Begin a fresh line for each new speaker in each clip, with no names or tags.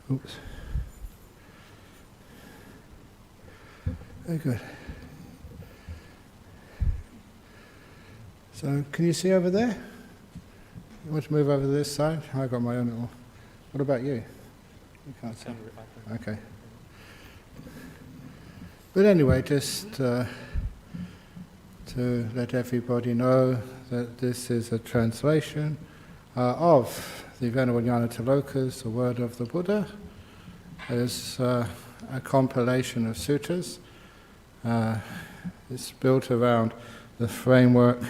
Oops. Very good. So, can you see over there? You want to move over to this side? I've got my own little... What about you? You can't see. Okay. But anyway, just to let everybody know that this is a translation of the Venerable Nyanatiloka's The Word of the Buddha. It's a compilation of sutras. It's built around the framework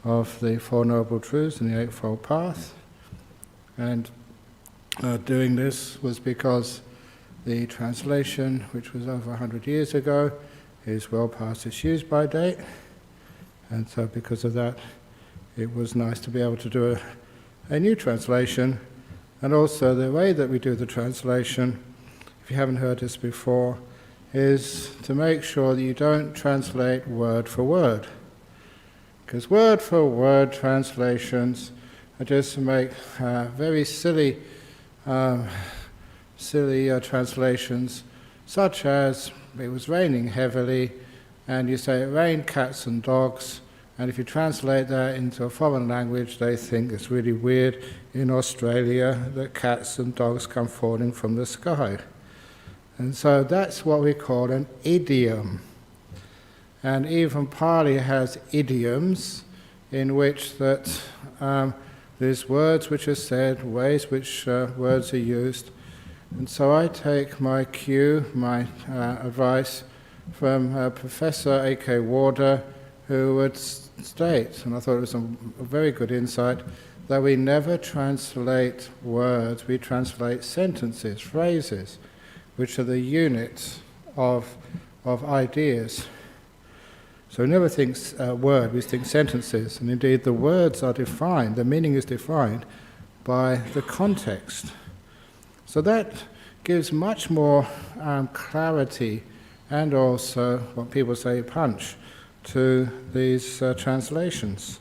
of the Four Noble Truths and the Eightfold Path. And doing this was because the translation, which was over 100 years ago, is well past its use-by date. And so because of that, it was nice to be able to do a new translation. And also the way that we do the translation, if you haven't heard this before, is to make sure that you don't translate word for word. Because word for word translations are just to make very silly translations, such as it was raining heavily, and you say it rained cats and dogs, and if you translate that into a foreign language, they think it's really weird in Australia that cats and dogs come falling from the sky. And so that's what we call an idiom. And even Pali has idioms in which that there's words which are said, ways which words are used. And so I take my cue, my advice from Professor A.K. Warder, who would state, and I thought it was a very good insight, that we never translate words, we translate sentences, phrases, which are the units of ideas. So we never think word, we think sentences, and indeed the words are defined, the meaning is defined by the context. So that gives much more clarity and also, what people say, punch to these translations.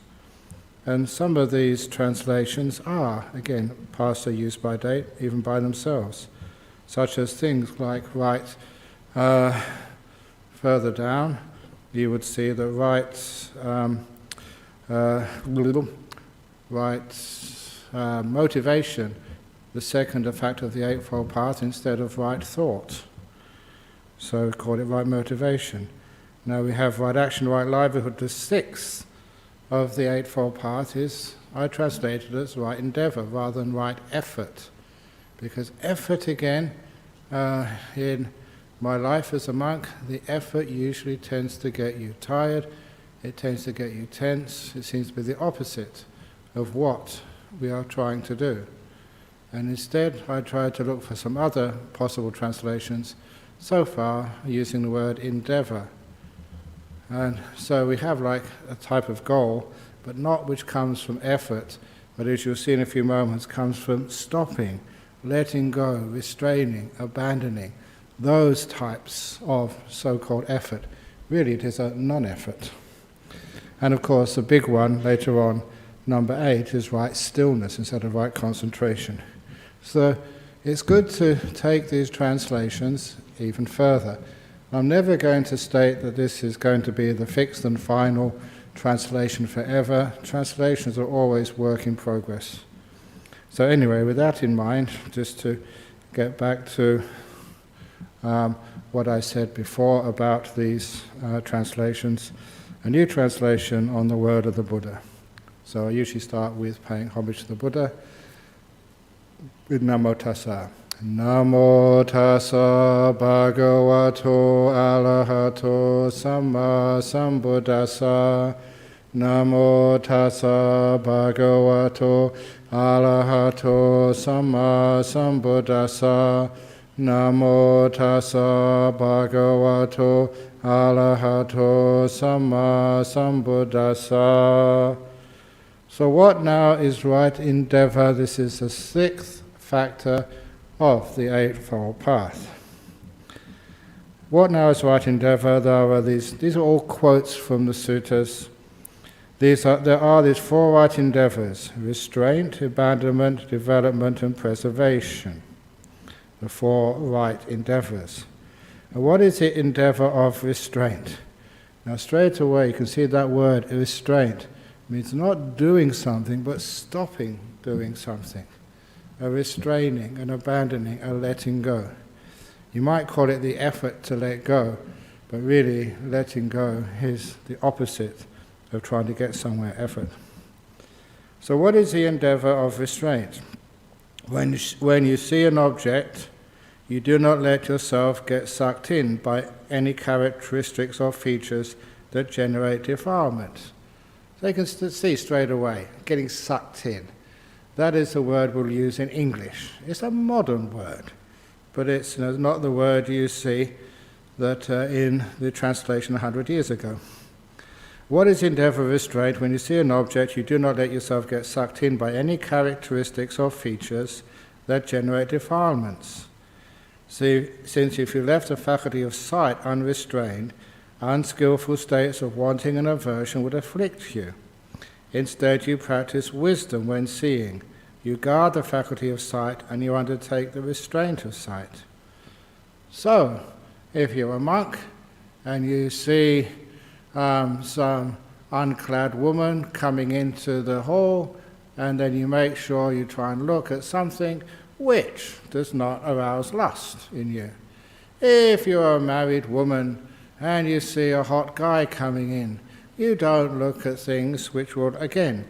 And some of these translations are, again, past their use by date, even by themselves, such as things like right further down, you would see the motivation, the second factor of the Eightfold Path, instead of right thought. So we call it right motivation. Now we have right action, right livelihood. The sixth of the Eightfold Path is, I translated as right endeavor rather than right effort. Because effort, again, in my life as a monk, the effort usually tends to get you tired, it tends to get you tense, it seems to be the opposite of what we are trying to do. And instead I tried to look for some other possible translations, so far using the word endeavor. And so we have like a type of goal, but not which comes from effort, but as you'll see in a few moments, comes from stopping, letting go, restraining, abandoning, those types of so-called effort. Really it is a non-effort. And of course the big one later on, number 8, is right stillness instead of right concentration. So it's good to take these translations even further. I'm never going to state that this is going to be the fixed and final translation forever. Translations are always work in progress. So anyway, with that in mind, just to get back to what I said before about these translations, a new translation on the word of the Buddha. So I usually start with paying homage to the Buddha with Namo Tassa. Namo Tassa Bhagavato Arahato Samma Sambuddhassa. Namo Tassa Bhagavato Arahato Samma Sambuddhassa. Namo Tassa Bhagavato Arahato Samma Sambuddhassa. So what now is right endeavor? This is the 6th factor of the Eightfold Path. What now is right endeavor? These are all quotes from the suttas. There are these 4 right endeavors: restraint, abandonment, development and preservation. the four right endeavors. And what is the endeavor of restraint? Now straight away you can see that word restraint means not doing something but stopping doing something. A restraining, an abandoning, a letting go. You might call it the effort to let go, but really letting go is the opposite of trying to get somewhere, effort. So what is the endeavor of restraint? When you see an object, you do not let yourself get sucked in by any characteristics or features that generate defilement. So you can see straight away, getting sucked in. That is the word we'll use in English. It's a modern word, but it's not the word you see that in the translation 100 years ago. What is endeavor of restraint? When you see an object, you do not let yourself get sucked in by any characteristics or features that generate defilements. See, since if you left the faculty of sight unrestrained, unskillful states of wanting and aversion would afflict you. Instead, you practice wisdom when seeing. You guard the faculty of sight and you undertake the restraint of sight. So, if you're a monk and you see some unclad woman coming into the hall, and then you make sure you try and look at something which does not arouse lust in you. If you're a married woman and you see a hot guy coming in, you don't look at things which will, again,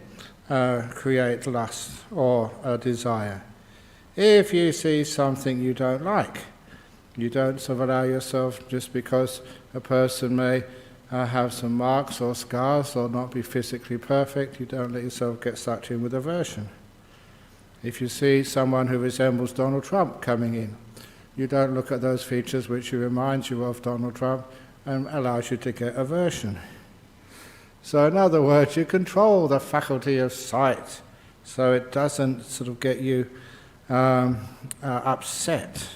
create lust or a desire. If you see something you don't like, you don't sort of allow yourself, just because a person may have some marks or scars or not be physically perfect, you don't let yourself get sucked in with aversion. If you see someone who resembles Donald Trump coming in, you don't look at those features which reminds you of Donald Trump and allows you to get aversion. So in other words, you control the faculty of sight so it doesn't sort of get you upset.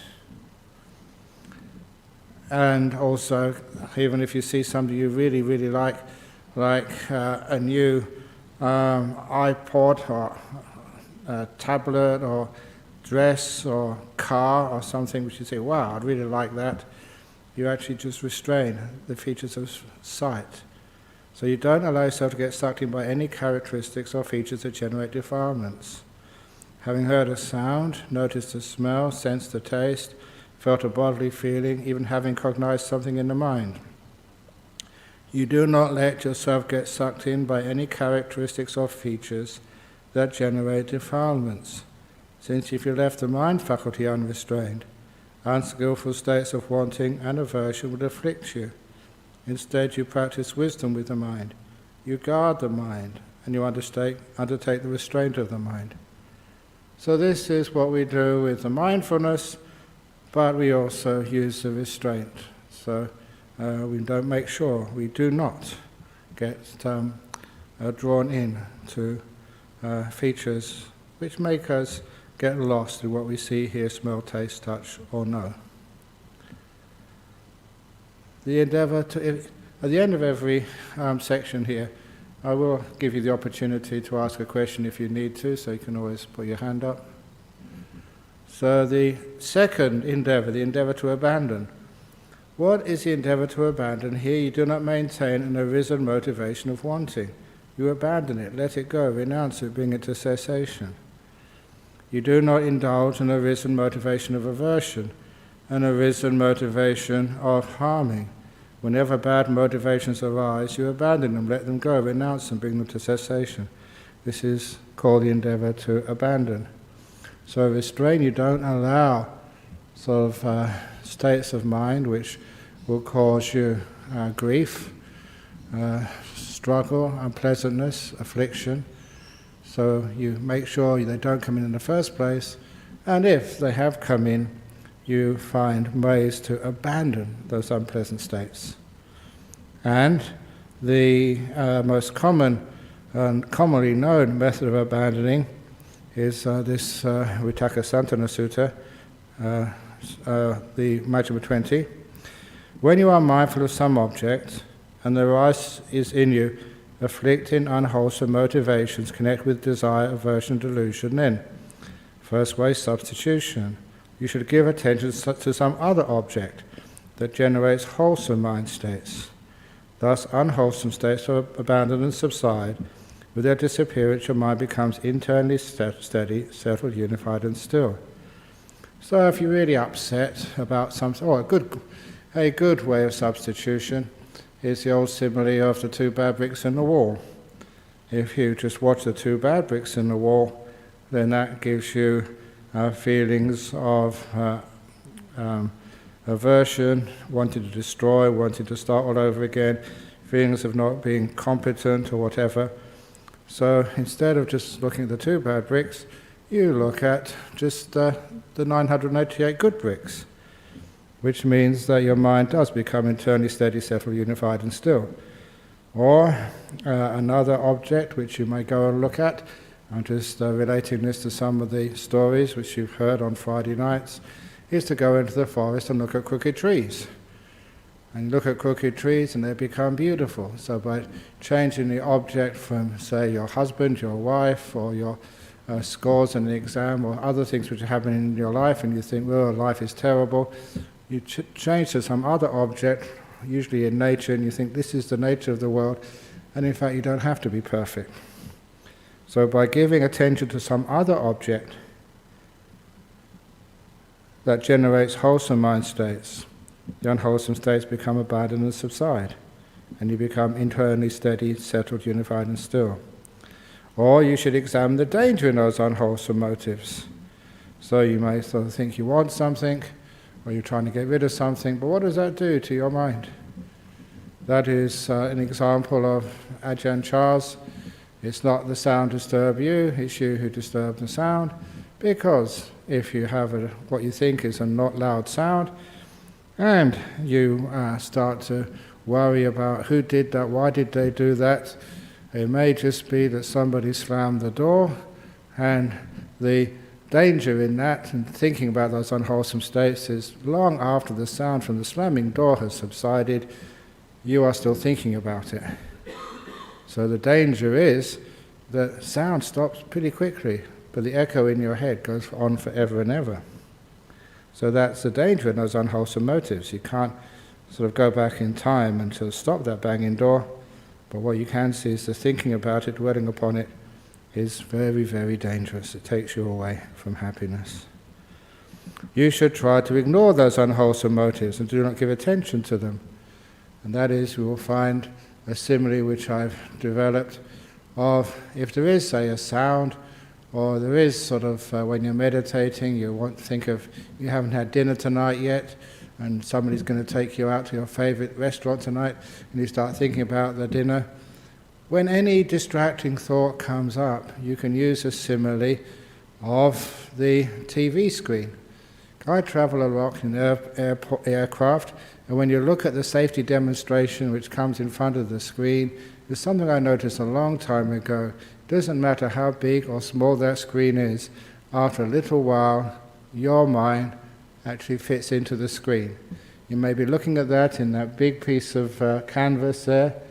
And also, even if you see somebody you really, really like a new iPod or a tablet or dress or car or something which you say, wow, I'd really like that, you actually just restrain the features of sight. So you don't allow yourself to get sucked in by any characteristics or features that generate defilements. Having heard a sound, noticed the smell, sensed the taste, felt a bodily feeling, even having cognized something in the mind. You do not let yourself get sucked in by any characteristics or features that generate defilements, since if you left the mind faculty unrestrained, unskillful states of wanting and aversion would afflict you. Instead, you practice wisdom with the mind. You guard the mind, and you undertake the restraint of the mind. So this is what we do with the mindfulness, but we also use the restraint. So we don't make sure we do not get drawn in to features which make us get lost in what we see, hear, smell, taste, touch, or know. The endeavor to, at the end of every section here, I will give you the opportunity to ask a question if you need to, so you can always put your hand up. So the second endeavor, the endeavor to abandon. What is the endeavor to abandon? Here you do not maintain an arisen motivation of wanting. You abandon it, let it go, renounce it, bring it to cessation. You do not indulge an arisen motivation of aversion, an arisen motivation of harming. Whenever bad motivations arise, you abandon them, let them go, renounce them, bring them to cessation. This is called the endeavor to abandon. So restrain, you don't allow sort of states of mind which will cause you grief, struggle, unpleasantness, affliction. So you make sure they don't come in the first place, and if they have come in, you find ways to abandon those unpleasant states. And the most common and commonly known method of abandoning is this Vitakka Santana Sutta, the Majjhima 20. When you are mindful of some object, and there is in you afflicting unwholesome motivations connected with desire, aversion, delusion, then first way substitution. you should give attention to some other object that generates wholesome mind states. Thus, unwholesome states are abandoned and subside. With their disappearance, your mind becomes internally steady, settled, unified, and still. So if you're really upset about something, a good way of substitution is the old simile of the two bad bricks in the wall. If you just watch the two bad bricks in the wall, then that gives you feelings of aversion, wanting to destroy, wanting to start all over again, feelings of not being competent or whatever. So instead of just looking at the two bad bricks, you look at just the 988 good bricks, which means that your mind does become internally steady, settled, unified, and still. Or another object which you may go and look at, I'm just relating this to some of the stories which you've heard on Friday nights, is to go into the forest and look at crooked trees. And look at crooked trees and they become beautiful. So by changing the object from, say, your husband, your wife, or your scores in the exam, or other things which are happening in your life, and you think, well, life is terrible, you change to some other object, usually in nature, and you think this is the nature of the world, and in fact you don't have to be perfect. So by giving attention to some other object that generates wholesome mind states, the unwholesome states become abandoned and subside, and you become internally steady, settled, unified, and still. Or you should examine the danger in those unwholesome motives. So you may sort of think you want something, or you're trying to get rid of something, but what does that do to your mind? That is an example of Ajahn Chah's. It's not the sound disturb you, it's you who disturb the sound, because if you have what you think is a not loud sound, and you start to worry about who did that, why did they do that, it may just be that somebody slammed the door, and the danger in that and thinking about those unwholesome states is long after the sound from the slamming door has subsided, you are still thinking about it. So the danger is that sound stops pretty quickly, but the echo in your head goes on forever and ever. So that's the danger in those unwholesome motives. You can't sort of go back in time and to stop that banging door, but what you can see is the thinking about it, dwelling upon it, is very, very dangerous. It takes you away from happiness. You should try to ignore those unwholesome motives and do not give attention to them. And that is, we will find a simile which I've developed of if there is, say, a sound, or there is sort of, when you're meditating, you think of, you haven't had dinner tonight yet, and somebody's going to take you out to your favorite restaurant tonight, and you start thinking about the dinner. When any distracting thought comes up, you can use a simile of the TV screen. I travel a lot in aircraft, and when you look at the safety demonstration which comes in front of the screen, there's something I noticed a long time ago. It doesn't matter how big or small that screen is, after a little while, your mind actually fits into the screen. You may be looking at that in that big piece of canvas there,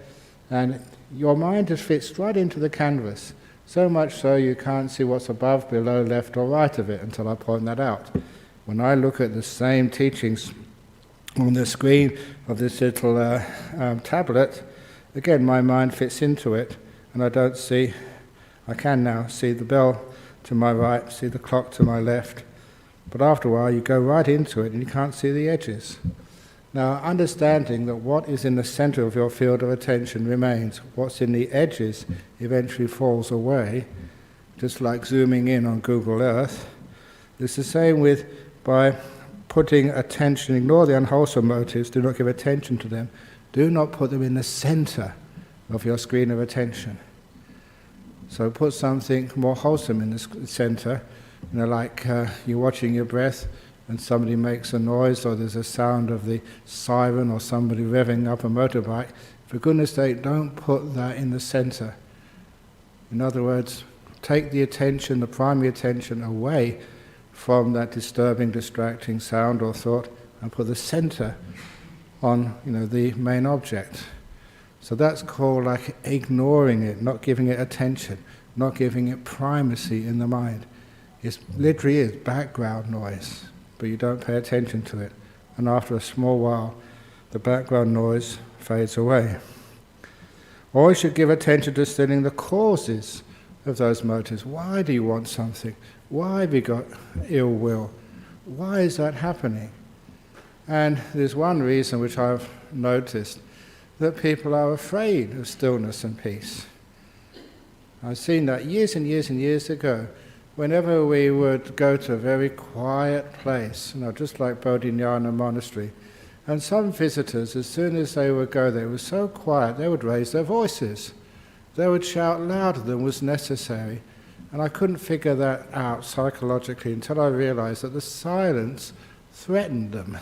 and your mind just fits right into the canvas, so much so you can't see what's above, below, left or right of it until I point that out. When I look at the same teachings on the screen of this little tablet, again my mind fits into it, and I can now see the bell to my right, see the clock to my left, but after a while you go right into it and you can't see the edges. Now, understanding that what is in the center of your field of attention remains, what's in the edges eventually falls away, just like zooming in on Google Earth. It's the same with by putting attention, ignore the unwholesome motives, do not give attention to them, do not put them in the center of your screen of attention. So put something more wholesome in the center, like you're watching your breath, and somebody makes a noise, or there's a sound of the siren, or somebody revving up a motorbike, for goodness sake, don't put that in the center. In other words, take the attention, the primary attention, away from that disturbing, distracting sound or thought, and put the center on, the main object. So that's called like ignoring it, not giving it attention, not giving it primacy in the mind. It literally is background noise. but you don't pay attention to it. And after a small while, the background noise fades away. Or you should give attention to studying the causes of those motives. Why do you want something? Why have you got ill will? Why is that happening? And there's one reason which I've noticed, that people are afraid of stillness and peace. I've seen that years and years and years ago. Whenever we would go to a very quiet place, just like Bodhinyana Monastery, and some visitors, as soon as they would go there, it was so quiet, they would raise their voices. They would shout louder than was necessary. And I couldn't figure that out psychologically until I realized that the silence threatened them.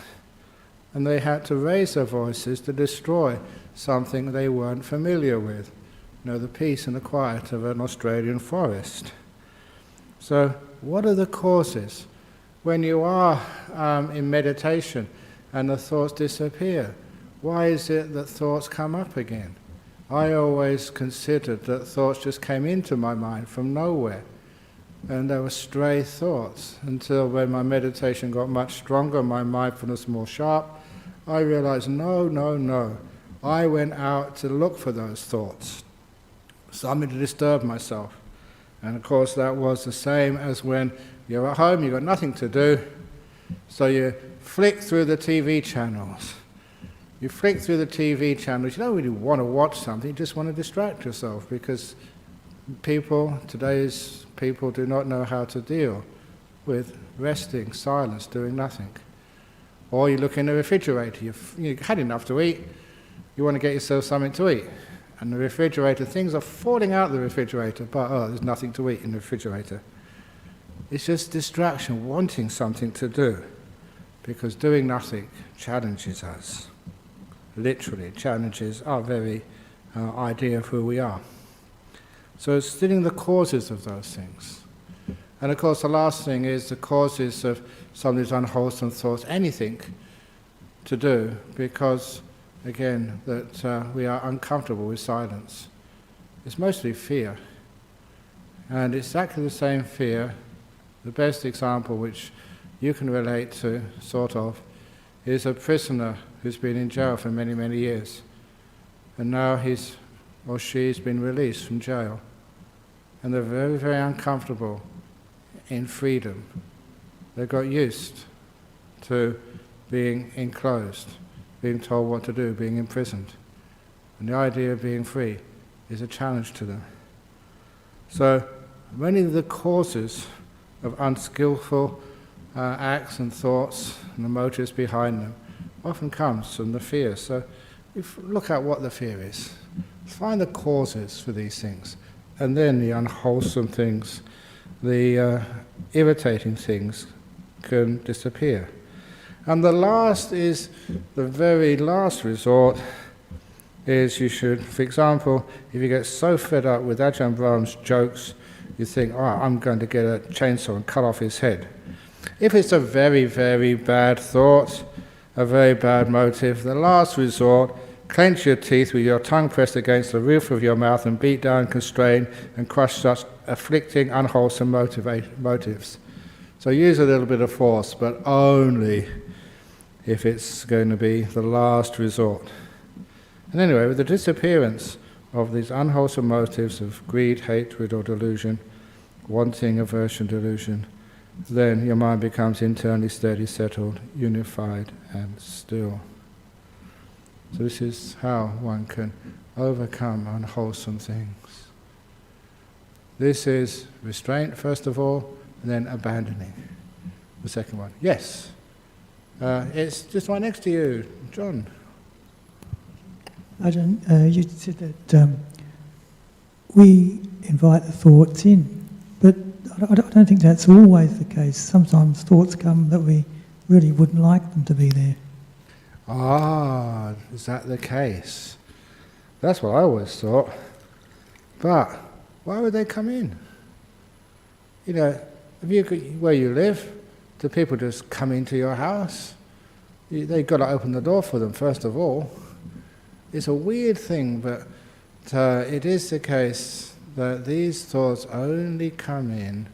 And they had to raise their voices to destroy something they weren't familiar with. The peace and the quiet of an Australian forest. So, what are the causes? When you are in meditation and the thoughts disappear, why is it that thoughts come up again? I always considered that thoughts just came into my mind from nowhere, and they were stray thoughts, until when my meditation got much stronger, my mindfulness more sharp, I realized, no. I went out to look for those thoughts, something to disturb myself. And of course that was the same as when you're at home, you've got nothing to do, so you flick through the TV channels. You flick through the TV channels, you don't really want to watch something, you just want to distract yourself, because today's people do not know how to deal with resting, silence, doing nothing. Or you look in the refrigerator, you've had enough to eat, you want to get yourself something to eat. And the refrigerator, things are falling out of the refrigerator, but there's nothing to eat in the refrigerator. It's just distraction, wanting something to do, because doing nothing challenges us. Literally, it challenges our very idea of who we are. So it's studying the causes of those things. And of course the last thing is the causes of some of these unwholesome thoughts, anything to do, because again, that we are uncomfortable with silence. It's mostly fear. And it's exactly the same fear. The best example which you can relate to, sort of, is a prisoner who's been in jail for many, many years. And now he's or she's been released from jail. And they're very, very uncomfortable in freedom. They got used to being enclosed, being told what to do, being imprisoned. And the idea of being free is a challenge to them. So many of the causes of unskillful acts and thoughts and the motives behind them often comes from the fear. So look at what the fear is. Find the causes for these things. And then the unwholesome things, the irritating things can disappear. And the last is, the very last resort is you should, for example, if you get so fed up with Ajahn Brahm's jokes, you think, I'm going to get a chainsaw and cut off his head. If it's a very, very bad thought, a very bad motive, the last resort, clench your teeth with your tongue pressed against the roof of your mouth and beat down, constrain, and crush such afflicting, unwholesome motives. So use a little bit of force, but only if it's going to be the last resort. And anyway, with the disappearance of these unwholesome motives of greed, hatred or delusion, wanting, aversion, delusion, then your mind becomes internally steady, settled, unified and still. So this is how one can overcome unwholesome things. This is restraint, first of all, and then abandoning, the second one. Yes? It's just right next to you, John.
Ajahn, you said that we invite the thoughts in, but I don't think that's always the case. Sometimes thoughts come that we really wouldn't like them to be there.
Is that the case? That's what I always thought. But why would they come in? Where you live, do people just come into your house? They've got to open the door for them, first of all. It's a weird thing, but it is the case that these thoughts only come in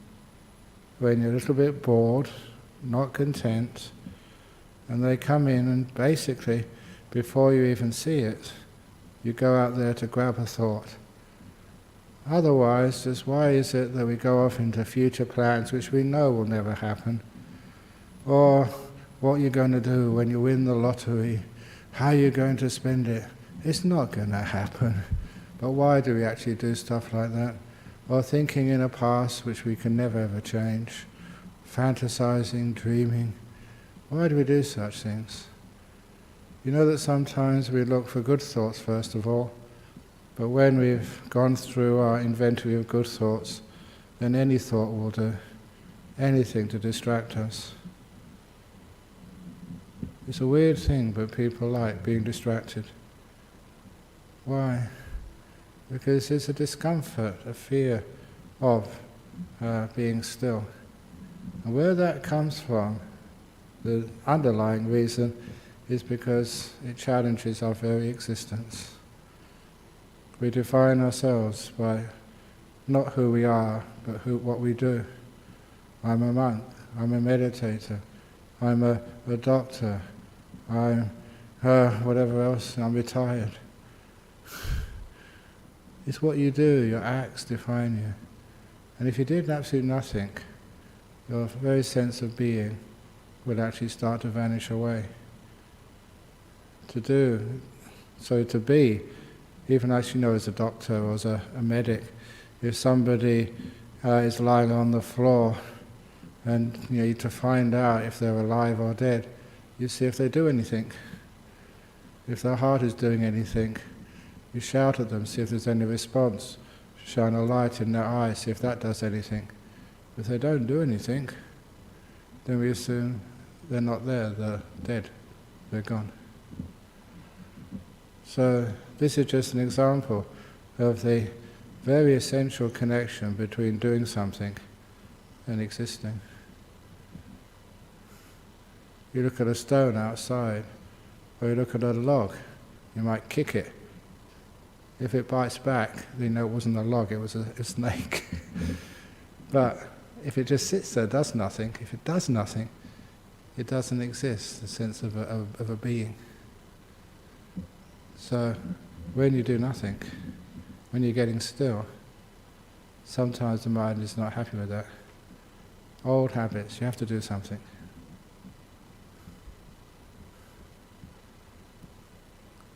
when you're a little bit bored, not content, and they come in and basically, before you even see it, you go out there to grab a thought. Otherwise, just why is it that we go off into future plans which we know will never happen? Or what you're going to do when you win the lottery, how you're going to spend it. It's not going to happen. But why do we actually do stuff like that? Or thinking in a past which we can never ever change, fantasizing, dreaming. Why do we do such things? You know that sometimes we look for good thoughts first of all, but when we've gone through our inventory of good thoughts, then any thought will do, anything to distract us. It's a weird thing, but people like being distracted. Why? Because it's a discomfort, a fear of being still. And where that comes from, the underlying reason is because it challenges our very existence. We define ourselves by not who we are, but what we do. I'm a monk, I'm a meditator, I'm a doctor, I'm whatever else, I'm retired. It's what you do, your acts define you. And if you did absolutely nothing, your very sense of being would actually start to vanish away. To be, even as you know as a doctor or as a medic, if somebody is lying on the floor and you need to find out if they're alive or dead, you see if they do anything. If their heart is doing anything, you shout at them, see if there's any response. Shine a light in their eyes, see if that does anything. If they don't do anything, then we assume they're not there, they're dead, they're gone. So this is just an example of the very essential connection between doing something and existing. You look at a stone outside, or you look at a log, you might kick it. If it bites back, you know it wasn't a log, it was a snake. But if it just sits there, does nothing, if it does nothing, it doesn't exist, the sense of a being. So when you do nothing, when you're getting still, sometimes the mind is not happy with that. Old habits, you have to do something.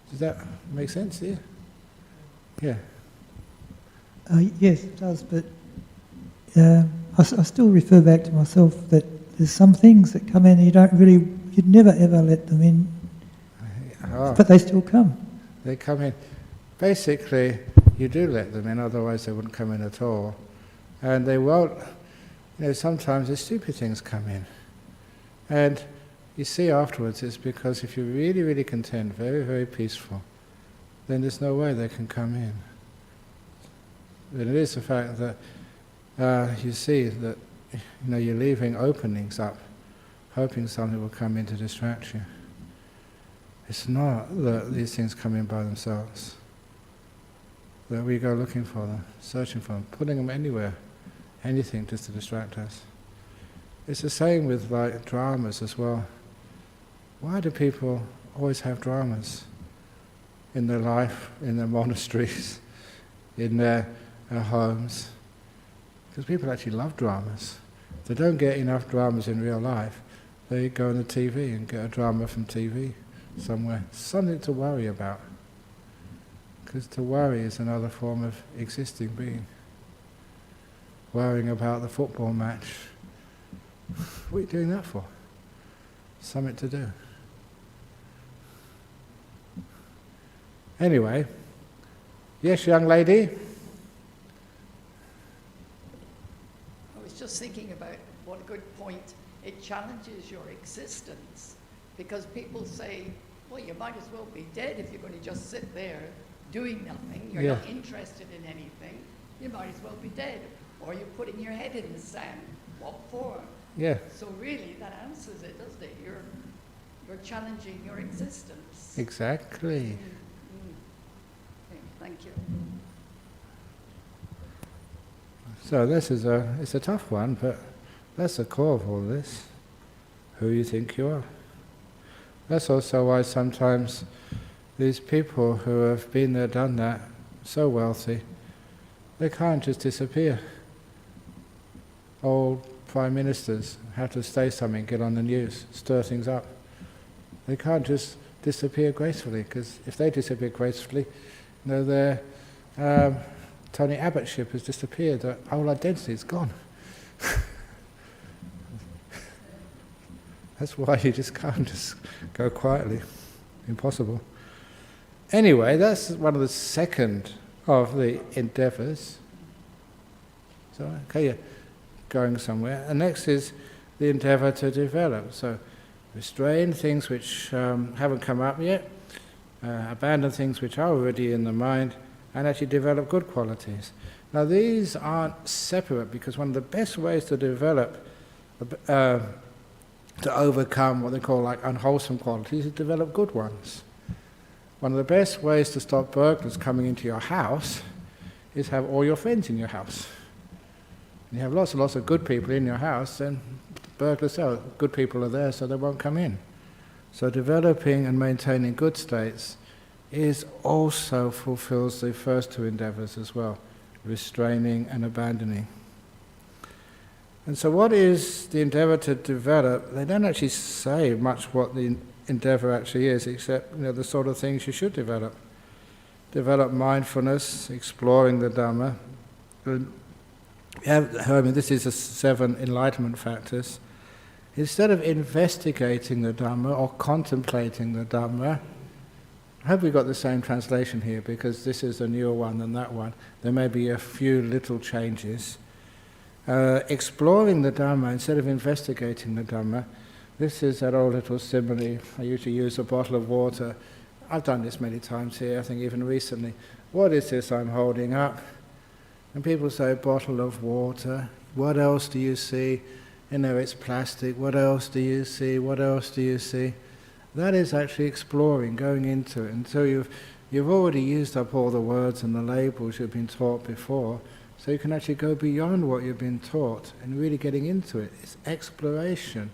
Does that make sense to you? Yeah.
Yes, it does, but I still refer back to myself that there's some things that come in and you'd never ever let them in, but they still come.
They come in. Basically, you do let them in, otherwise they wouldn't come in at all. And they won't, sometimes the stupid things come in. And you see afterwards it's because if you're really, really content, very, very peaceful, then there's no way they can come in. But it is the fact that you see that you're leaving openings up, hoping something will come in to distract you. It's not that these things come in by themselves, that we go looking for them, searching for them, putting them anywhere, anything just to distract us. It's the same with dramas as well. Why do people always have dramas in their life, in their monasteries, in their homes? Because people actually love dramas. If they don't get enough dramas in real life, they go on the TV and get a drama from TV somewhere. Something to worry about. Because to worry is another form of existing being. Worrying about the football match. What are you doing that for? Something to do. Anyway, yes, young lady?
I was just thinking about what a good point. It challenges your existence, because people say, well, you might as well be dead if you're going to just sit there doing nothing. You're not interested in anything. You might as well be dead. Or you're putting your head in the sand. What for?
Yeah.
So really, that answers it, doesn't it? You're challenging your existence.
Exactly.
Okay, thank you.
So this is it's a tough one, but that's the core of all this. who you think you are. That's also why sometimes these people who have been there, done that, so wealthy, they can't just disappear. Old prime ministers have to say something, get on the news, stir things up. They can't just disappear gracefully, because if they disappear gracefully, their Tony Abbottship has disappeared, their whole identity is gone. That's why you just can't just go quietly. Impossible. Anyway, that's one of the second of the endeavors. So, okay, you're going somewhere. And next is the endeavor to develop. So, restrain things which haven't come up yet, abandon things which are already in the mind, and actually develop good qualities. Now, these aren't separate, because one of the best ways to develop to overcome what they call like unwholesome qualities is to develop good ones. One of the best ways to stop burglars coming into your house is have all your friends in your house. You have lots and lots of good people in your house, then burglars say, good people are there, so they won't come in. So developing and maintaining good states is also fulfills the first two endeavors as well, restraining and abandoning. And so what is the endeavor to develop? They don't actually say much what the endeavor actually is, except the sort of things you should develop. Develop mindfulness, exploring the Dhamma. This is the 7 Enlightenment Factors. Instead of investigating the Dhamma or contemplating the Dhamma, I hope we got the same translation here, because this is a newer one than that one. There may be a few little changes. Exploring the Dhamma instead of investigating the Dhamma. This is that old little simile. I usually use a bottle of water. I've done this many times here, I think even recently. What is this I'm holding up? And people say, bottle of water. What else do you see? It's plastic. What else do you see? What else do you see? That is actually exploring, going into it. Until you've already used up all the words and the labels you've been taught before, so you can actually go beyond what you've been taught and really getting into it. It's exploration.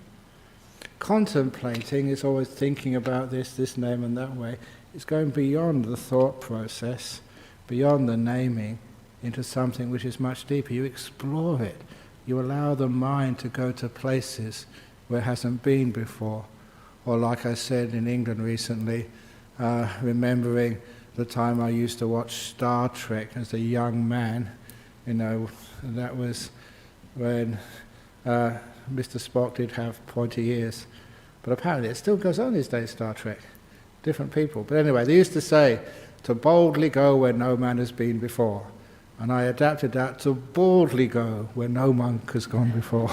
Contemplating is always thinking about this name and that way. It's going beyond the thought process, beyond the naming, into something which is much deeper. You explore it. You allow the mind to go to places where it hasn't been before. Or like I said in England recently, remembering the time I used to watch Star Trek as a young man. That was when Mr. Spock did have pointy ears. But apparently it still goes on these days, Star Trek. Different people. But anyway, they used to say, to boldly go where no man has been before. And I adapted that to boldly go where no monk has gone before.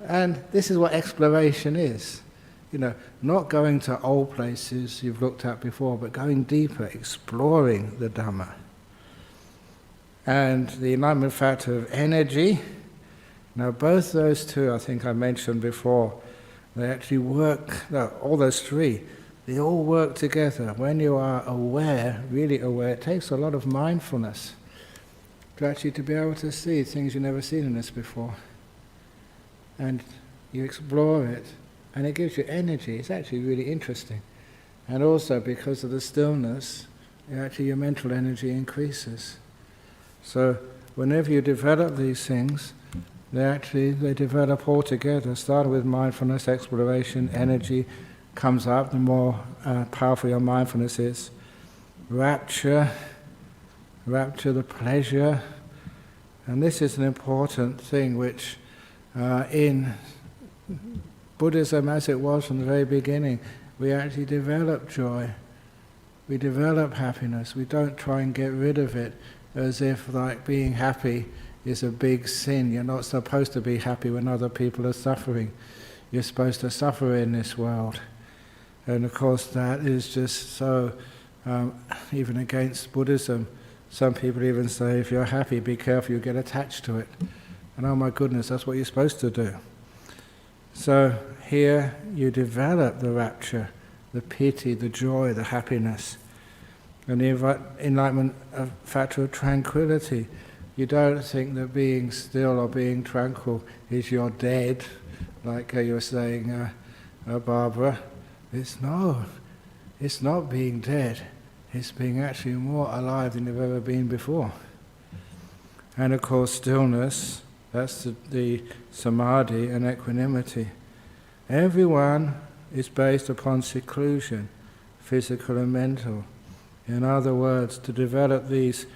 And this is what exploration is. Not going to old places you've looked at before, but going deeper, exploring the Dhamma. And the Enlightenment factor of energy. Now both those two, I think I mentioned before, they actually work, all those three, they all work together. When you are aware, really aware, it takes a lot of mindfulness to be able to see things you've never seen in this before. And you explore it, and it gives you energy. It's actually really interesting. And also because of the stillness, your mental energy increases. So whenever you develop these things, they develop all together, starting with mindfulness, exploration, energy comes up, the more powerful your mindfulness is. Rapture, the pleasure. And this is an important thing which in Buddhism, as it was from the very beginning, we actually develop joy. We develop happiness. We don't try and get rid of it as if like being happy is a big sin. You're not supposed to be happy when other people are suffering. You're supposed to suffer in this world. And of course that is just so, even against Buddhism, some people even say if you're happy, be careful, you get attached to it. And oh my goodness, that's what you're supposed to do. So here you develop the rapture, the pity, the joy, the happiness. And the enlightenment factor of tranquility. You don't think that being still or being tranquil is you're dead. like you were saying, Barbara, it's not being dead. It's being actually more alive than you've ever been before. And of course, stillness, that's the samadhi and equanimity. Everyone is based upon seclusion, physical and mental. In other words, to develop these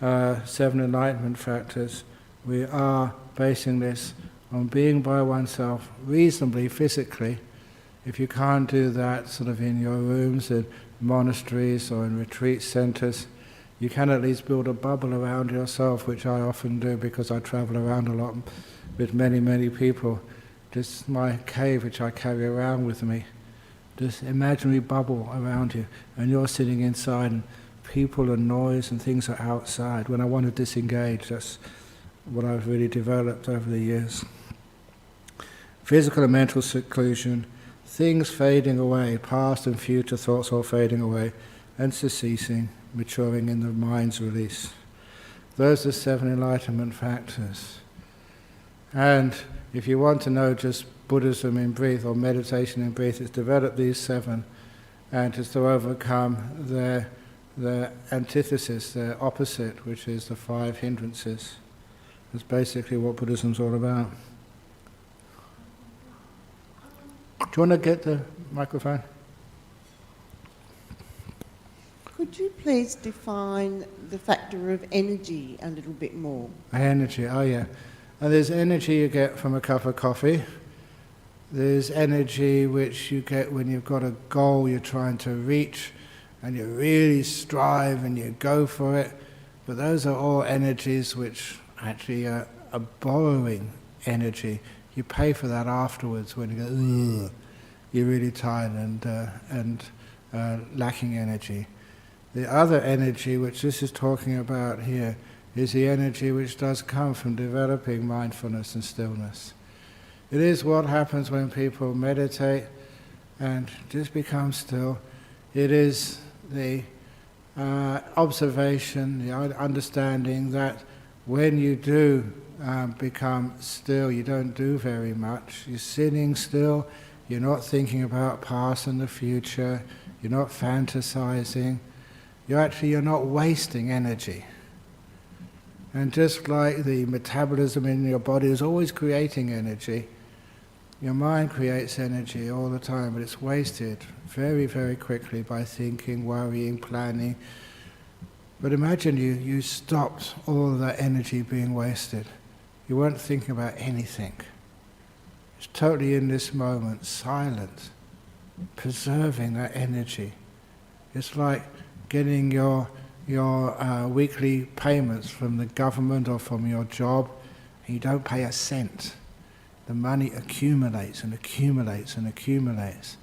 7 enlightenment factors, we are basing this on being by oneself reasonably physically. If you can't do that sort of in your rooms, in monasteries or in retreat centers, you can at least build a bubble around yourself, which I often do because I travel around a lot with many, many people. Just my cave, which I carry around with me, this imaginary bubble around you, and you're sitting inside, and people and noise and things are outside. When I want to disengage, that's what I've really developed over the years. Physical and mental seclusion, things fading away, past and future thoughts all fading away, and ceasing, maturing in the mind's release. Those are 7 enlightenment factors. And if you want to know just Buddhism in brief or meditation in brief, it's developed these 7 and it's to overcome their antithesis, their opposite, which is the 5 hindrances. That's basically what Buddhism's all about. Do you want to get the microphone?
Could you please define the factor of energy a little bit more?
Energy, oh yeah. And there's energy you get from a cup of coffee. There's energy which you get when you've got a goal you're trying to reach and you really strive and you go for it. But those are all energies which actually are borrowing energy. You pay for that afterwards when you go, ugh, you're really tired and lacking energy. The other energy, which this is talking about here, is the energy which does come from developing mindfulness and stillness. It is what happens when people meditate and just become still. It is the observation, the understanding that when you do become still, you don't do very much. You're sitting still, you're not thinking about past and the future, you're not fantasizing, you're not wasting energy. And just like the metabolism in your body is always creating energy, your mind creates energy all the time, but it's wasted very, very quickly by thinking, worrying, planning. But imagine you stopped all of that energy being wasted. You weren't thinking about anything. It's totally in this moment, silent, preserving that energy. It's like getting your weekly payments from the government or from your job, and you don't pay a cent. The money accumulates and accumulates and accumulates.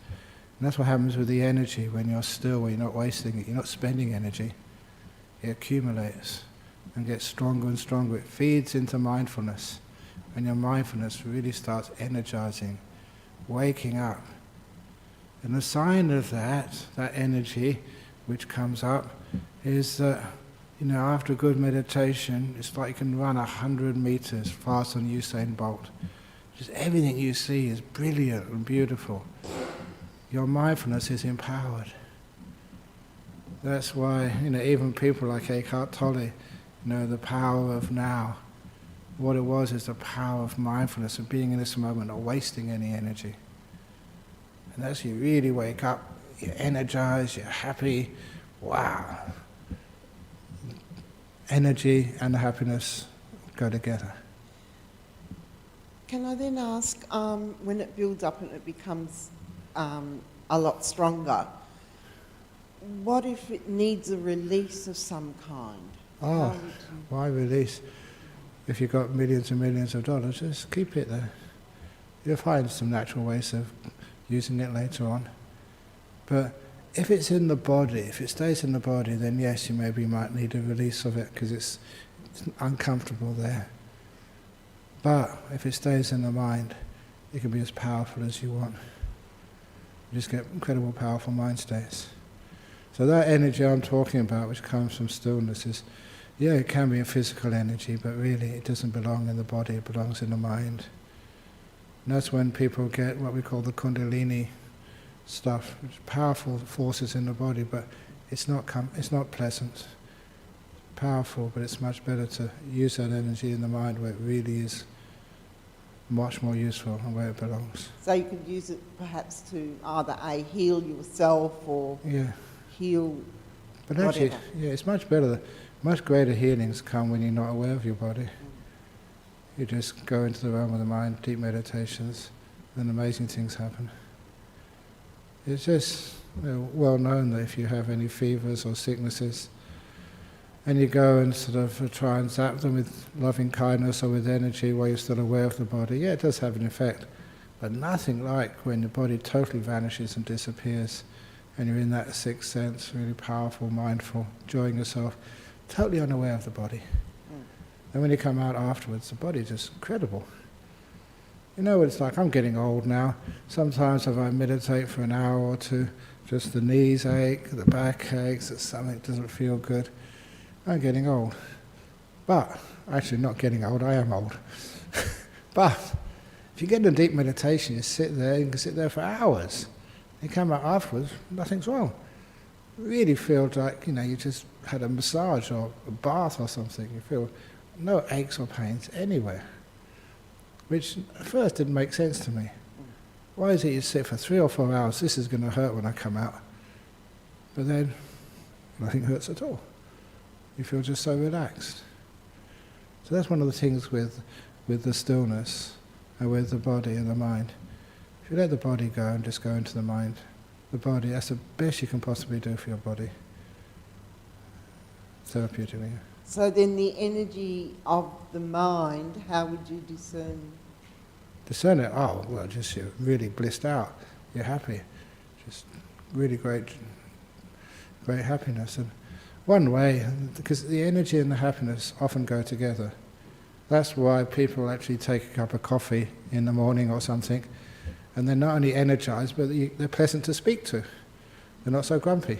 And that's what happens with the energy when you're still, when you're not wasting it, you're not spending energy. It accumulates and gets stronger and stronger. It feeds into mindfulness. And your mindfulness really starts energizing, waking up. And the sign of that energy which comes up, is that, after a good meditation, it's like you can run 100 meters faster than Usain Bolt. Just everything you see is brilliant and beautiful. Your mindfulness is empowered. That's why, even people like Eckhart Tolle, the power of now. What it was is the power of mindfulness, of being in this moment, not wasting any energy. And as you really wake up, you're energized, you're happy. Wow. Energy and happiness go together.
Can I then ask, when it builds up and it becomes a lot stronger, what if it needs a release of some kind?
Oh, why release? If you've got millions and millions of dollars, just keep it there. You'll find some natural ways of using it later on. But if it's in the body, if it stays in the body, then yes, you maybe might need a release of it because it's uncomfortable there. But if it stays in the mind, it can be as powerful as you want. You just get incredible powerful mind states. So that energy I'm talking about, which comes from stillness, is, it can be a physical energy, but really it doesn't belong in the body, it belongs in the mind. And that's when people get what we call the Kundalini stuff, which is powerful forces in the body, but it's not pleasant. Powerful, but it's much better to use that energy in the mind where it really is much more useful and where it belongs.
So you could use it perhaps to either heal yourself or heal.
But actually, it's much better. Much greater healings come when you're not aware of your body. You just go into the realm of the mind, deep meditations, then amazing things happen. It's just well known that if you have any fevers or sicknesses, and you go and sort of try and zap them with loving kindness or with energy while you're still aware of the body, it does have an effect. But nothing like when the body totally vanishes and disappears, and you're in that sixth sense, really powerful, mindful, enjoying yourself, totally unaware of the body. And when you come out afterwards, the body is just incredible. You know what it's like? I'm getting old now. Sometimes if I meditate for an hour or two, just the knees ache, the back aches, that something doesn't feel good. I'm getting old. But, actually not getting old, I am old. But, if you get into deep meditation, you sit there, you can sit there for hours. You come out afterwards, nothing's wrong. You really feel like, you just had a massage or a bath or something. You feel no aches or pains anywhere. Which at first didn't make sense to me. Why is it you sit for 3 or 4 hours, this is going to hurt when I come out. But then, nothing hurts at all. You feel just so relaxed. So that's one of the things with the stillness and with the body and the mind. If you let the body go and just go into the mind, the body, that's the best you can possibly do for your body. Therapeutically.
So then the energy of the mind, how would you discern?
Discern it? Oh, well, just you're really blissed out. You're happy. Just really great happiness. And one way, because the energy and the happiness often go together. That's why people actually take a cup of coffee in the morning or something, and they're not only energized, but they're pleasant to speak to. They're not so grumpy.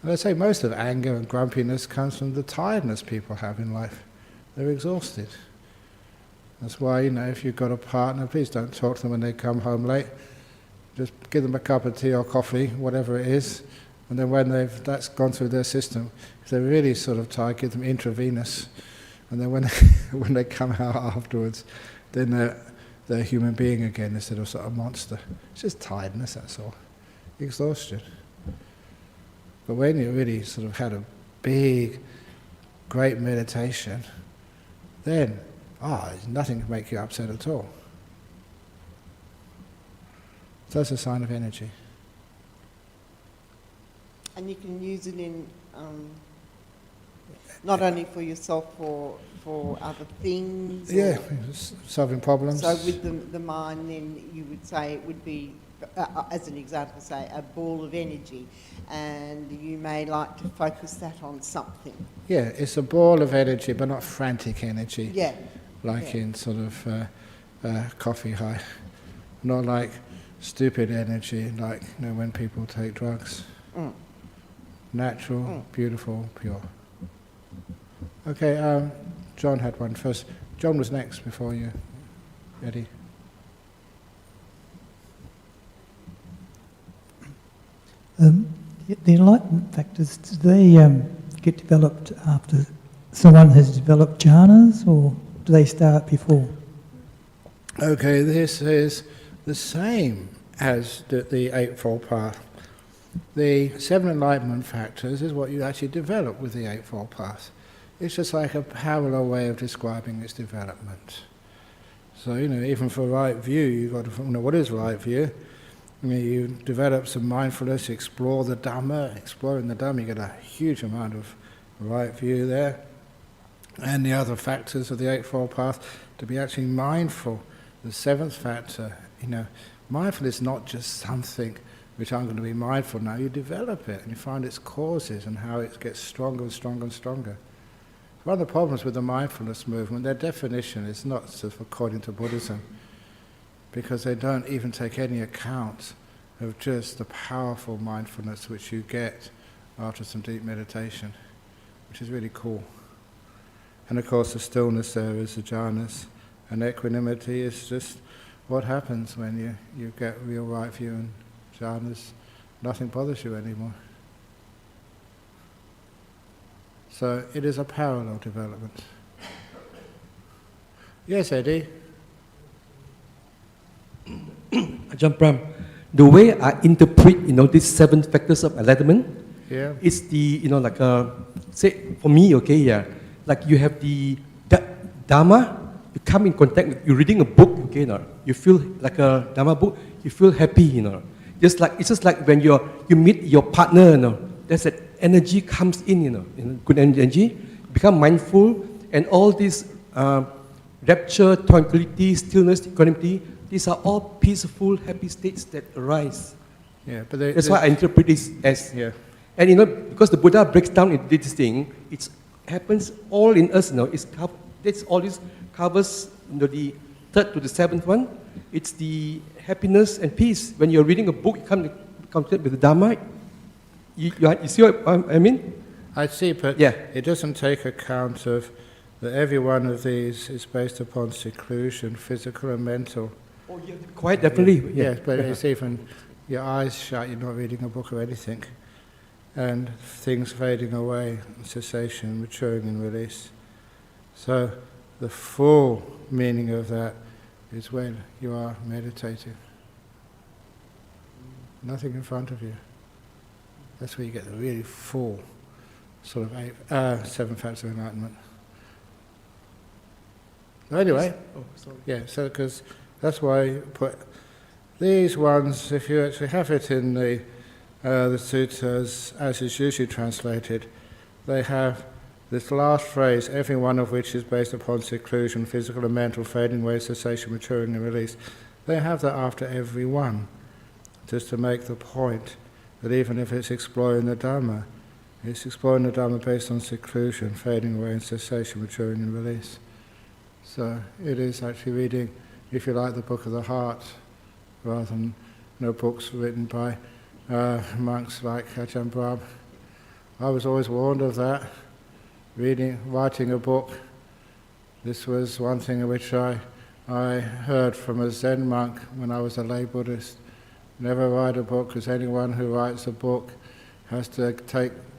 And I'd say most of anger and grumpiness comes from the tiredness people have in life. They're exhausted. That's why, if you've got a partner, please don't talk to them when they come home late. Just give them a cup of tea or coffee, whatever it is, and then when that's gone through their system, if they're really sort of tired, give them intravenous. And then when they come out afterwards, then they're a human being again instead of sort of a monster. It's just tiredness, that's all. Exhaustion. But when you really sort of had a big, great meditation, then, nothing can make you upset at all. So that's a sign of energy.
And you can use it in, not only for yourself, for other things?
Yeah, solving problems.
So with the mind, then you would say it would be, as an example, say a ball of energy, and you may like to focus that on something.
Yeah, it's a ball of energy, but not frantic energy.
Yeah.
Like in sort of coffee high. Not like stupid energy, like when people take drugs. Natural, beautiful, pure. Okay, John had one first. John was next before you, Eddie.
The Enlightenment Factors, do they get developed after someone has developed jhanas, or do they start before?
Okay, this is the same as the Eightfold Path. The 7 Enlightenment Factors is what you actually develop with the Eightfold Path. It's just like a parallel way of describing its development. So, even for right view, you've got to know what is right view. You develop some mindfulness, explore the Dhamma. Exploring the Dhamma, you get a huge amount of right view there. And the other factors of the Eightfold Path, to be actually mindful. The 7th factor, mindfulness is not just something which I'm going to be mindful now. You develop it and you find its causes and how it gets stronger and stronger and stronger. One of the problems with the mindfulness movement, their definition is not sort of according to Buddhism, because they don't even take any account of just the powerful mindfulness which you get after some deep meditation, which is really cool. And of course the stillness there is the jhanas, and equanimity is just what happens when you get real right view and jhanas? Nothing bothers you anymore. So it is a parallel development. Yes, Eddie?
Ajahn Brahm, the way I interpret, these 7 factors of enlightenment,
Yeah.
it's the, say, for me, like you have the Dharma, you come in contact with, you're reading a book, you feel like a Dharma book, you feel happy, It's just like when you meet your partner, there's that energy comes in, good energy, become mindful, and all these rapture, tranquility, stillness, equanimity, these are all peaceful, happy states that arise.
Yeah, but
that's why I interpret this as,
yeah.
And because the Buddha breaks down into this thing, it happens all in us, that's all this covers the 3rd to the 7th one. It's the happiness and peace. When you're reading a book, you come in contact with the Dharma. You see what I mean?
I see, but
yeah.
It doesn't take account of that every one of these is based upon seclusion, physical and mental.
Oh, yeah, quite definitely.
Yes, but it's even your eyes shut, you're not reading a book or anything. And things fading away, cessation, maturing and release. So the full meaning of that is when you are meditating. Nothing in front of you. That's where you get the really full sort of 7 factors of enlightenment. So anyway, yeah, so because that's why you put these ones, if you actually have it in the suttas, as is usually translated, they have this last phrase, every one of which is based upon seclusion, physical and mental, fading away, cessation, maturing and release. They have that after every one, just to make the point that even if it's exploring the Dhamma, it's exploring the Dhamma based on seclusion, fading away and cessation, maturing and release. So it is actually reading, if you like, the book of the heart, rather than books written by monks like Ajahn Brahm. I was always warned of that. Writing a book, this was one thing which I heard from a Zen monk when I was a lay Buddhist. Never write a book, because anyone who writes a book has to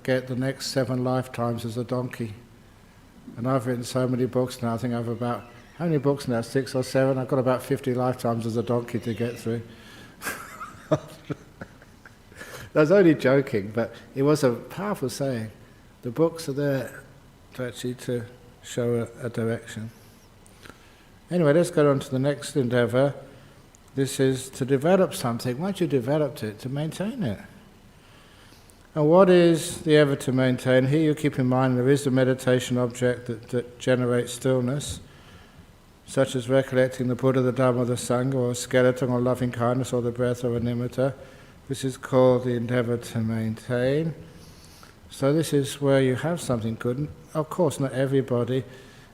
get the next 7 lifetimes as a donkey. And I've written so many books now, I think I've about, how many books now, 6 or 7? I've got about 50 lifetimes as a donkey to get through. I was only joking, but it was a powerful saying. The books are there to show a direction. Anyway, let's go on to the next endeavour. This is to develop something. Once you developed it, to maintain it. And what is the effort to maintain? Here you keep in mind there is a meditation object that generates stillness, such as recollecting the Buddha, the Dhamma, the Sangha, or a skeleton, or loving kindness, or the breath, or a nimitta. This is called the endeavour to maintain. So this is where you have something good. And of course, not everybody,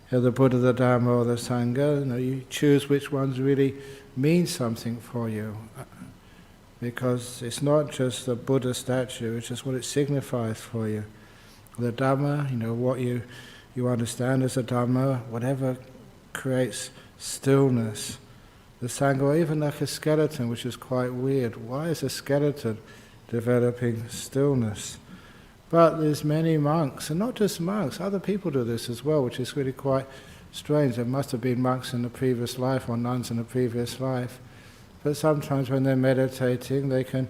the Buddha, the Dhamma, or the Sangha, you choose which ones really mean something for you. Because it's not just the Buddha statue, it's just what it signifies for you. The Dhamma, what you understand as a Dhamma, whatever creates stillness. The Sangha, or even like a skeleton, which is quite weird. Why is a skeleton developing stillness? But there's many monks, and not just monks, other people do this as well, which is really quite strange. There must have been monks in the previous life, or nuns in the previous life. But sometimes when they're meditating, they can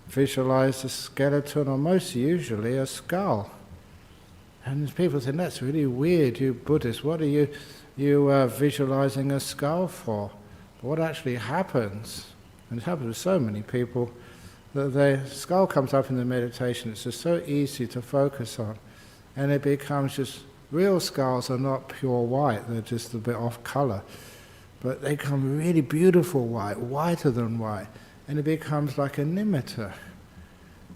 visualize a skeleton, or most usually a skull. And people think, that's really weird, you Buddhists, what are you visualizing a skull for? But what actually happens, and it happens with so many people, that the skull comes up in the meditation, it's just so easy to focus on. And it becomes just, real skulls are not pure white, they're just a bit off colour. But they become really beautiful white, whiter than white, and it becomes like a nimitta.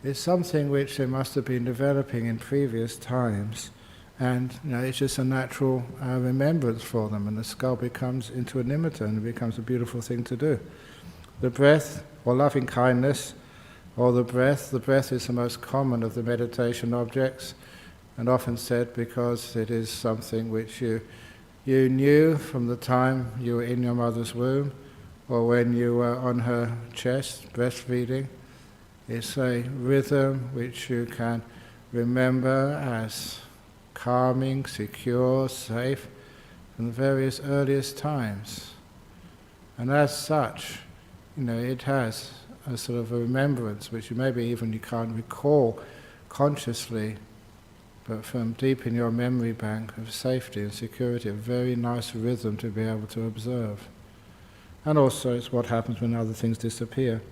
It's something which they must have been developing in previous times, and it's just a natural remembrance for them, and the skull becomes into a nimitta, and it becomes a beautiful thing to do. The breath, or loving kindness, or the breath is the most common of the meditation objects, and often said because it is something which you knew from the time you were in your mother's womb, or when you were on her chest breastfeeding. It's a rhythm which you can remember as calming, secure, safe from the various earliest times. And as such, it has a sort of a remembrance which maybe even you can't recall consciously, but from deep in your memory bank of safety and security, a very nice rhythm to be able to observe. And also it's what happens when other things disappear.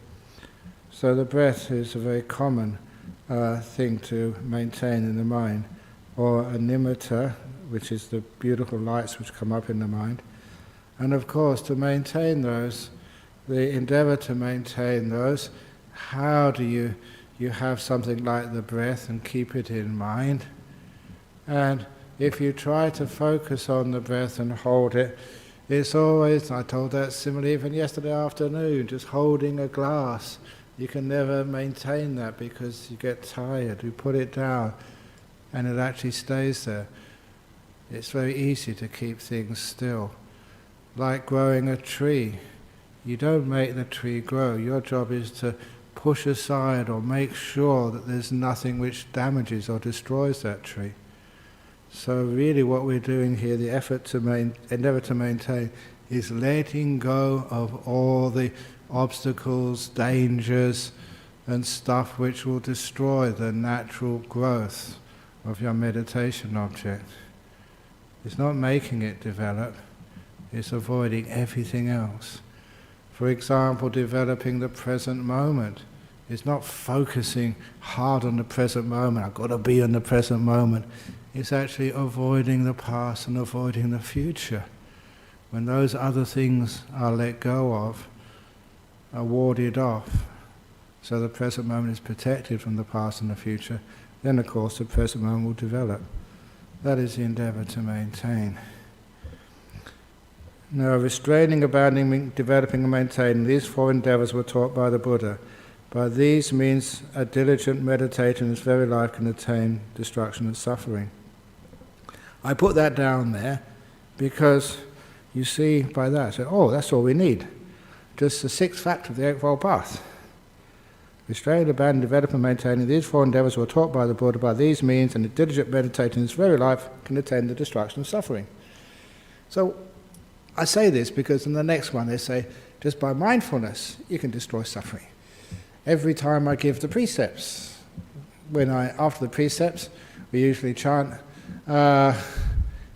So the breath is a very common thing to maintain in the mind, or a nimitta, which is the beautiful lights which come up in the mind. And of course, to maintain those, the endeavor to maintain those, how do you have something like the breath and keep it in mind? And if you try to focus on the breath and hold it, it's always, I told that simile even yesterday afternoon, just holding a glass. You can never maintain that because you get tired. You put it down and it actually stays there. It's very easy to keep things still. Like growing a tree. You don't make the tree grow. Your job is to push aside or make sure that there's nothing which damages or destroys that tree. So really what we're doing here, the effort to endeavor to maintain, is letting go of all the obstacles, dangers, and stuff which will destroy the natural growth of your meditation object. It's not making it develop, it's avoiding everything else. For example, developing the present moment. It's not focusing hard on the present moment, I've got to be in the present moment. It's actually avoiding the past and avoiding the future. When those other things are let go of, are warded off, so the present moment is protected from the past and the future, then of course the present moment will develop. That is the endeavor to maintain. Now, restraining, abandoning, developing and maintaining, these four endeavors were taught by the Buddha. By these means a diligent meditator in his very life can attain destruction and suffering. I put that down there because you see by that, I said, that's all we need. Just the sixth factor of the Eightfold Path. Restrain, abandon, develop and maintaining, these four endeavors were taught by the Buddha. By these means, and a diligent meditator in his very life can attain the destruction of suffering. So, I say this because in the next one they say, just by mindfulness, you can destroy suffering. Every time I give the precepts, after the precepts, we usually chant,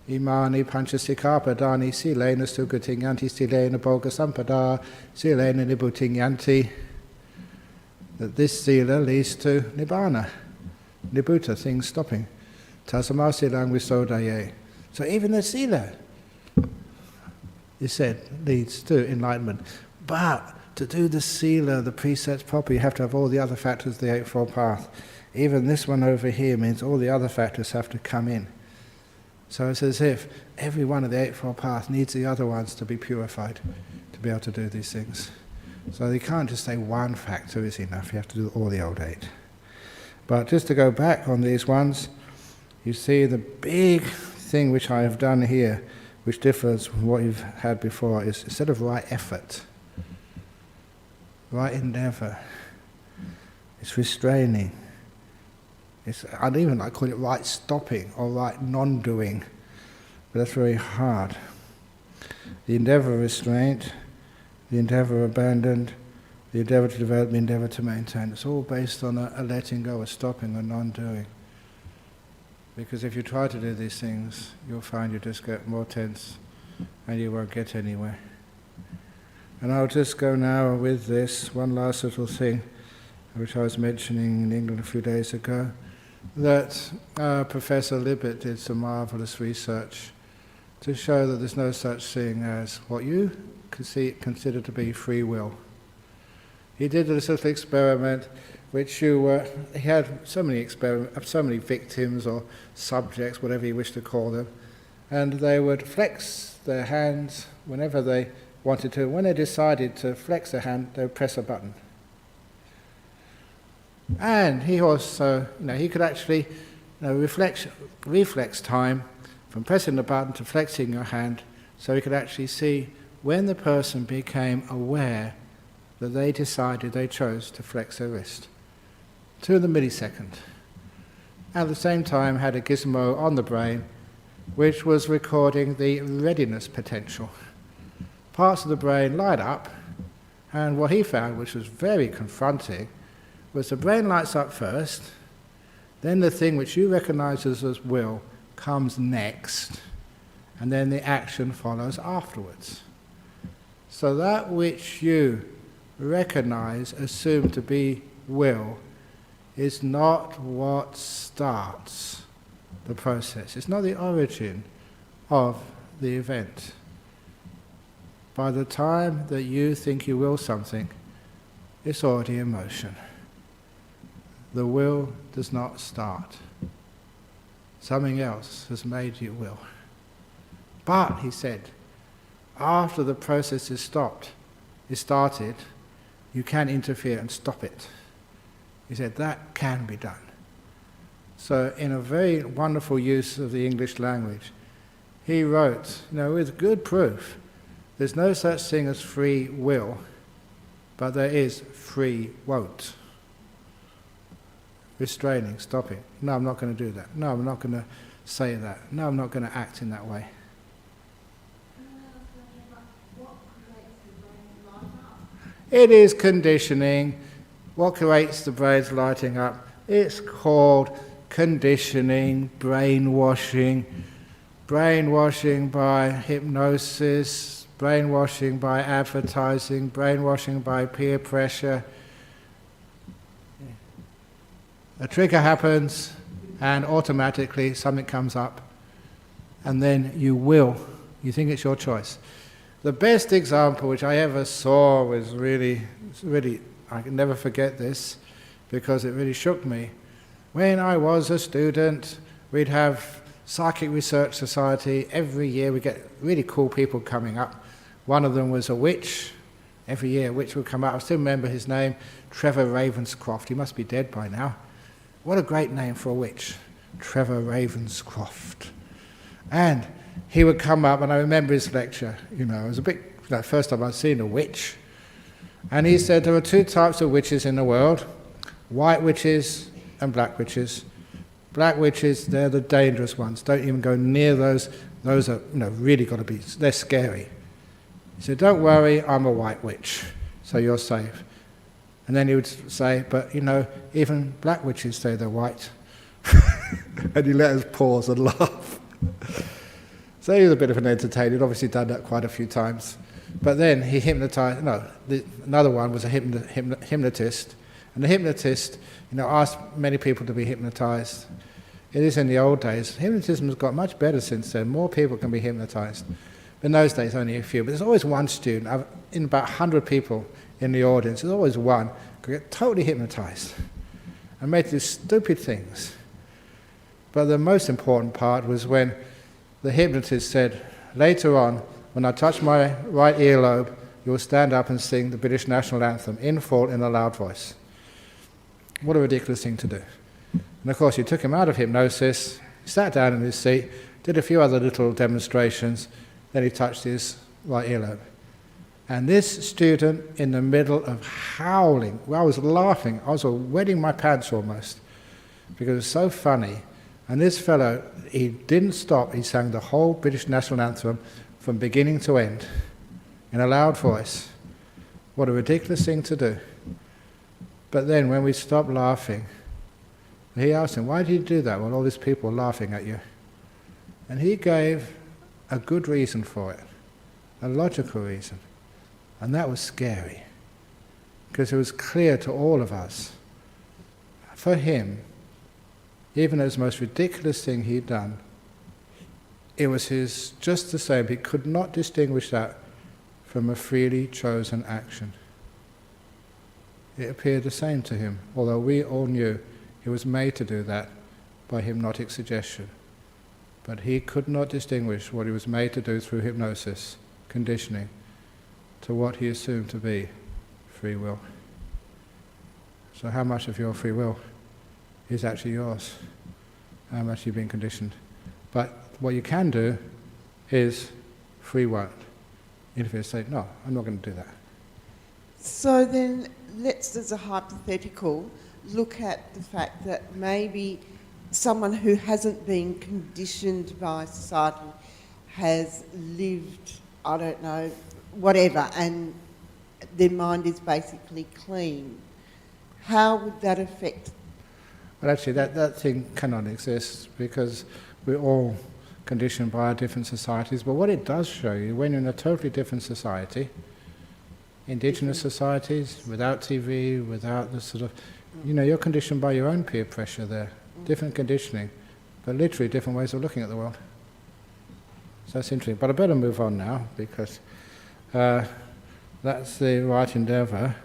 Imani panchasikapa dani silena sugatinyanti silena bhoga sampada silena nibbutiyanti. That this sila leads to nibbana, nibbutta, things stopping. Tasama silang visodaye. So even the sila, it said, leads to enlightenment. But to do the sila, the precepts properly, you have to have all the other factors of the Eightfold Path. Even this one over here means all the other factors have to come in. So it's as if every one of the Eightfold Path needs the other ones to be purified to be able to do these things. So you can't just say one factor is enough, you have to do all the old 8. But just to go back on these ones, you see the big thing which I have done here, which differs from what you've had before, is instead of right effort, right endeavor, it's restraining. I'd even like call it right stopping or right non-doing, but that's very hard. The endeavor of restraint, the endeavor abandoned, the endeavor to develop, the endeavor to maintain. It's all based on a letting go, a stopping, a non-doing. Because if you try to do these things, you'll find you just get more tense and you won't get anywhere. And I'll just go now with this one last little thing, which I was mentioning in England a few days ago, that Professor Libet did some marvelous research to show that there's no such thing as what you consider to be free will. He did this little experiment which he had so many victims or subjects, whatever you wish to call them, and they would flex their hands whenever they wanted to. When they decided to flex their hand, they would press a button. And he also, he could actually reflex time from pressing the button to flexing your hand, so he could actually see when the person became aware that they decided they chose to flex their wrist to the millisecond. At the same time had a gizmo on the brain which was recording the readiness potential. Parts of the brain light up, and what he found, which was very confronting, was the brain lights up first, then the thing which you recognize as will comes next, and then the action follows afterwards. So that which you recognize, assume to be will, is not what starts the process. It's not the origin of the event. By the time that you think you will something, it's already in motion. The will does not start. Something else has made you will. But, he said, after the process is started, you can interfere and stop it. He said that can be done. So in a very wonderful use of the English language, he wrote, with good proof, there's no such thing as free will, but there is free won't. Restraining, stopping. No, I'm not going to do that. No, I'm not going to say that. No, I'm not going to act in that way. It is conditioning. What creates the brain's lighting up? It's called conditioning, brainwashing. Brainwashing by hypnosis, brainwashing by advertising, brainwashing by peer pressure. A trigger happens and automatically something comes up, and then you think it's your choice. The best example which I ever saw was really, I can never forget this because it really shook me. When I was a student, we'd have Psychic Research Society. Every year we get really cool people coming up. One of them was a witch. Every year a witch would come up. I still remember his name, Trevor Ravenscroft. He must be dead by now. What a great name for a witch, Trevor Ravenscroft. And he would come up, and I remember his lecture. It was the first time I'd seen a witch. And he said there are two types of witches in the world, white witches and black witches. Black witches, they're the dangerous ones. Don't even go near those. Those are, really got to be, they're scary. He said, don't worry, I'm a white witch, so you're safe. And then he would say, but, even black witches say they're white. And he let us pause and laugh. So he was a bit of an entertainer. He'd obviously done that quite a few times. But then he hypnotized, another one was a hypnotist. And the hypnotist, asked many people to be hypnotized. It is in the old days. Hypnotism has got much better since then. More people can be hypnotized. In those days, only a few. But there's always one student. In about 100 people in the audience, there's always one who get totally hypnotized and made these stupid things. But the most important part was when the hypnotist said, later on, when I touch my right earlobe, you'll stand up and sing the British national anthem in full in a loud voice. What a ridiculous thing to do. And of course, he took him out of hypnosis, sat down in his seat, did a few other little demonstrations, then he touched his right earlobe. And this student, in the middle of howling, I was laughing, I was wetting my pants almost, because it was so funny. And this fellow, he didn't stop, he sang the whole British national anthem from beginning to end, in a loud voice. What a ridiculous thing to do. But then when we stopped laughing, he asked him, why did you do that when all these people were laughing at you? And he gave a good reason for it, a logical reason. And that was scary, because it was clear to all of us, for him, even as the most ridiculous thing he'd done, it was his, just the same, he could not distinguish that from a freely chosen action. It appeared the same to him, although we all knew he was made to do that by hypnotic suggestion. But he could not distinguish what he was made to do through hypnosis, conditioning, to what he assumed to be free will. So how much of your free will is actually yours? How much you've been conditioned? But what you can do is free won't. interfere, say, no, I'm not going to do that.
So then, let's, as a hypothetical, look at the fact that maybe someone who hasn't been conditioned by society has lived, I don't know, whatever, and their mind is basically clean. How would that affect?
Well, actually, that thing cannot exist because we're all conditioned by our different societies. But what it does show you, when you're in a totally different society, indigenous societies, without TV, without the sort of, you're conditioned by your own peer pressure there. Different conditioning, but literally different ways of looking at the world. So that's interesting. But I better move on now because that's the right endeavour.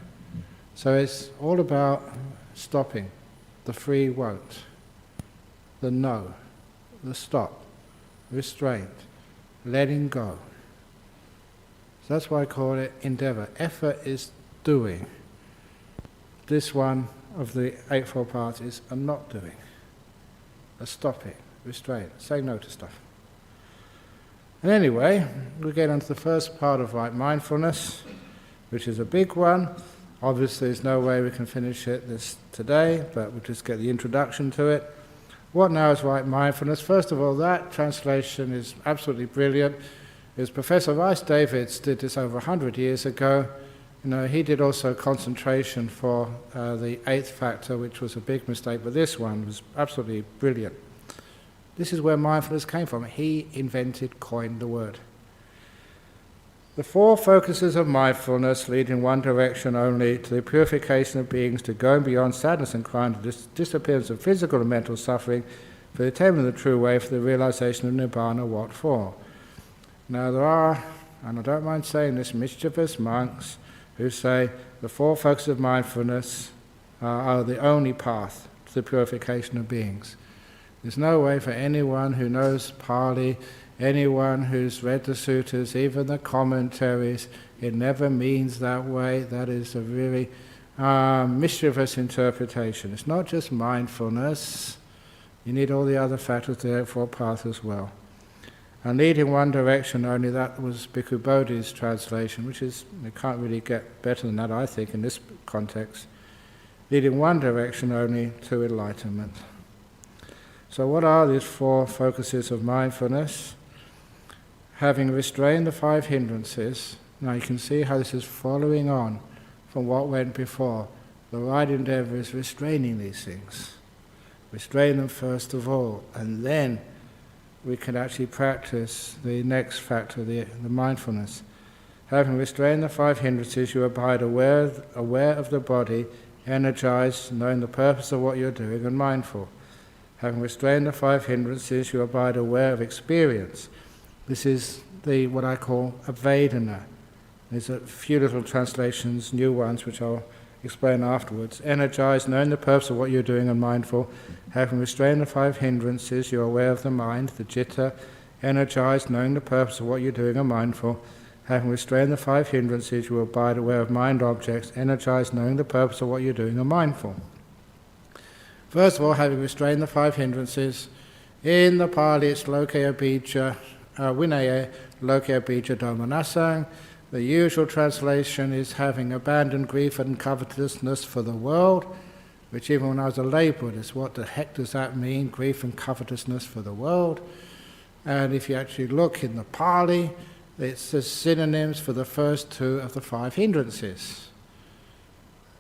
So it's all about stopping, the free won't, the no, the stop, restraint, letting go. So that's why I call it endeavour. Effort is doing. This one of the Eightfold Paths is a not doing, a stopping, restraint, saying no to stuff. And anyway, we get on to the first part of right mindfulness, which is a big one. Obviously, there's no way we can finish it today, but we'll just get the introduction to it. What now is right mindfulness? First of all, that translation is absolutely brilliant. It was Professor Rice Davids did this over 100 years ago. He did also concentration for the eighth factor, which was a big mistake, but this one was absolutely brilliant. This is where mindfulness came from. He coined the word. The four focuses of mindfulness lead in one direction only, to the purification of beings, to going beyond sadness and crime, to the disappearance of physical and mental suffering, for the attainment of the true way, for the realization of Nibbana. What for? Now there are, and I don't mind saying this, mischievous monks who say the four focuses of mindfulness are the only path to the purification of beings. There's no way for anyone who knows Pali, anyone who's read the sutras, even the commentaries, it never means that way. That is a really mischievous interpretation. It's not just mindfulness. You need all the other factors there for a path as well. And lead in one direction only, that was Bhikkhu Bodhi's translation, which is, you can't really get better than that, I think, in this context. Lead in one direction only to enlightenment. So what are these four focuses of mindfulness? Having restrained the five hindrances, now you can see how this is following on from what went before. The right endeavour is restraining these things. Restrain them first of all, and then we can actually practice the next factor, the mindfulness. Having restrained the five hindrances, you abide aware of the body, energized, knowing the purpose of what you're doing, and mindful. Having restrained the five hindrances, you abide aware of experience. This is what I call a Vedana. There's a few little translations, new ones, which I'll explain afterwards. Energized, knowing the purpose of what you're doing, and mindful. Having restrained the five hindrances, you're aware of the mind, the citta. Energized, knowing the purpose of what you're doing, and mindful. Having restrained the five hindrances, you abide aware of mind objects. Energized, knowing the purpose of what you're doing, and mindful. First of all, having restrained the five hindrances, in the Pali it's Lokaya Bija, Vinaya Lokaya Bija Domanasang. The usual translation is having abandoned grief and covetousness for the world, which even when I was a lay Buddhist, what the heck does that mean, grief and covetousness for the world? And if you actually look in the Pali, it's the synonyms for the first two of the five hindrances.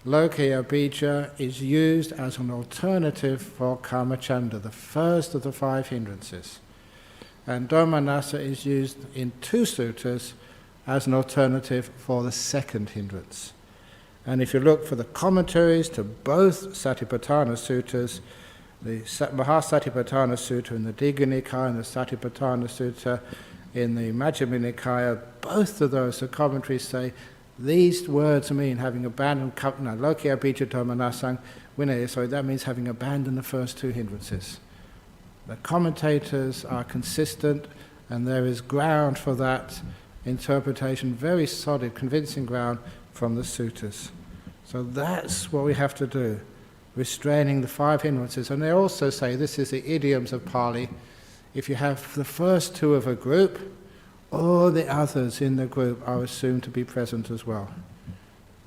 Lokaya Bija is used as an alternative for Kamacchanda, the first of the five hindrances. And Domanassa is used in two sutras as an alternative for the second hindrance. And if you look for the commentaries to both Satipatthana sutras, the Mahasatipatthana Sutta in the Digha Nikaya and the Satipatthana Sutta in the Majjhima Nikaya, both of those, the commentaries say, these words mean having abandoned, Lokaya Bija Domanasang, Vinaya, so that means having abandoned the first two hindrances. The commentators are consistent, and there is ground for that interpretation, very solid, convincing ground from the sutras. So that's what we have to do, restraining the five hindrances. And they also say, this is the idioms of Pali, if you have the first two of a group, all the others in the group are assumed to be present as well.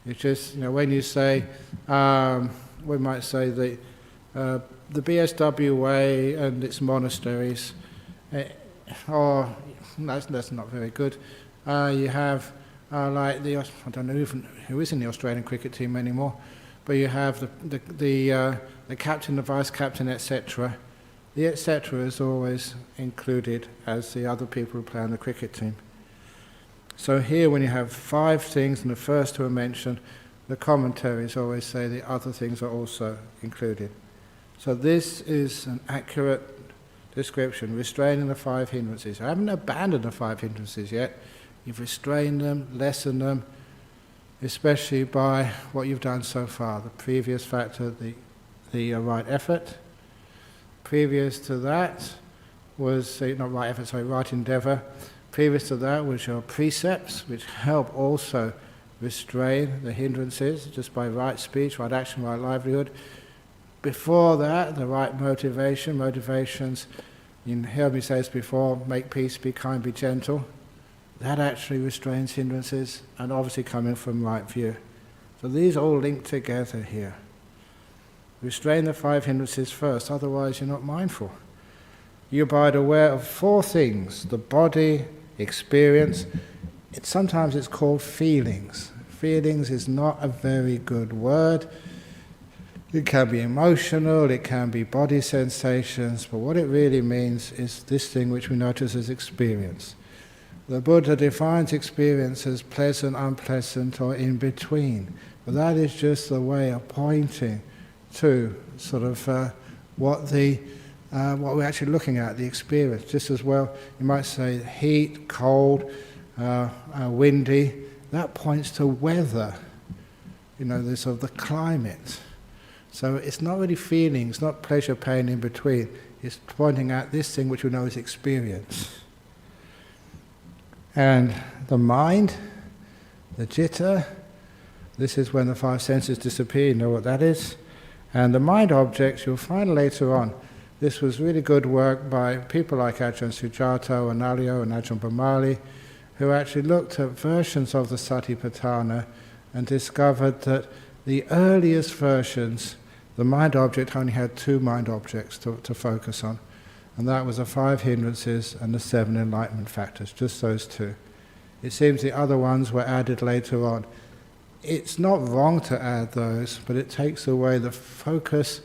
It's just, when you say, we might say the BSW way and its monasteries, or that's not very good. You have like I don't know even who is in the Australian cricket team anymore, but you have the captain, the vice captain, etc. The etc. is always included as the other people who play on the cricket team. So here, when you have 5 things and the first 2 are mentioned, the commentaries always say the other things are also included. So this is an accurate description, restraining the 5 hindrances. I haven't abandoned the 5 hindrances yet. You've restrained them, lessened them, especially by what you've done so far. The previous factor, the right effort. Previous to that was, right endeavor. Previous to that was your precepts, which help also restrain the hindrances just by right speech, right action, right livelihood. Before that, the right motivations, you heard me say this before, make peace, be kind, be gentle. That actually restrains hindrances, and obviously coming from right view. So these all link together here. Restrain the 5 hindrances first, otherwise you're not mindful. You abide aware of 4 things: the body, experience. Sometimes it's called feelings. Feelings is not a very good word. It can be emotional, it can be body sensations, but what it really means is this thing which we notice as experience. The Buddha defines experience as pleasant, unpleasant, or in between. But that is just the way of pointing to sort of what we're actually looking at, the experience. Just as well, you might say heat, cold, windy. That points to weather, the sort of the climate. So it's not really feelings, not pleasure, pain, in between. It's pointing at this thing which we know is experience. And the mind, the citta, this is when the 5 senses disappear, you know what that is. And the mind objects, you'll find later on, this was really good work by people like Ajahn Sujato, Analio, and Ajahn Brahm, who actually looked at versions of the Satipatthana and discovered that the earliest versions, the mind object only had 2 mind objects to focus on. And that was the 5 hindrances and the 7 enlightenment factors, just those 2. It seems the other ones were added later on. It's not wrong to add those, but it takes away the focus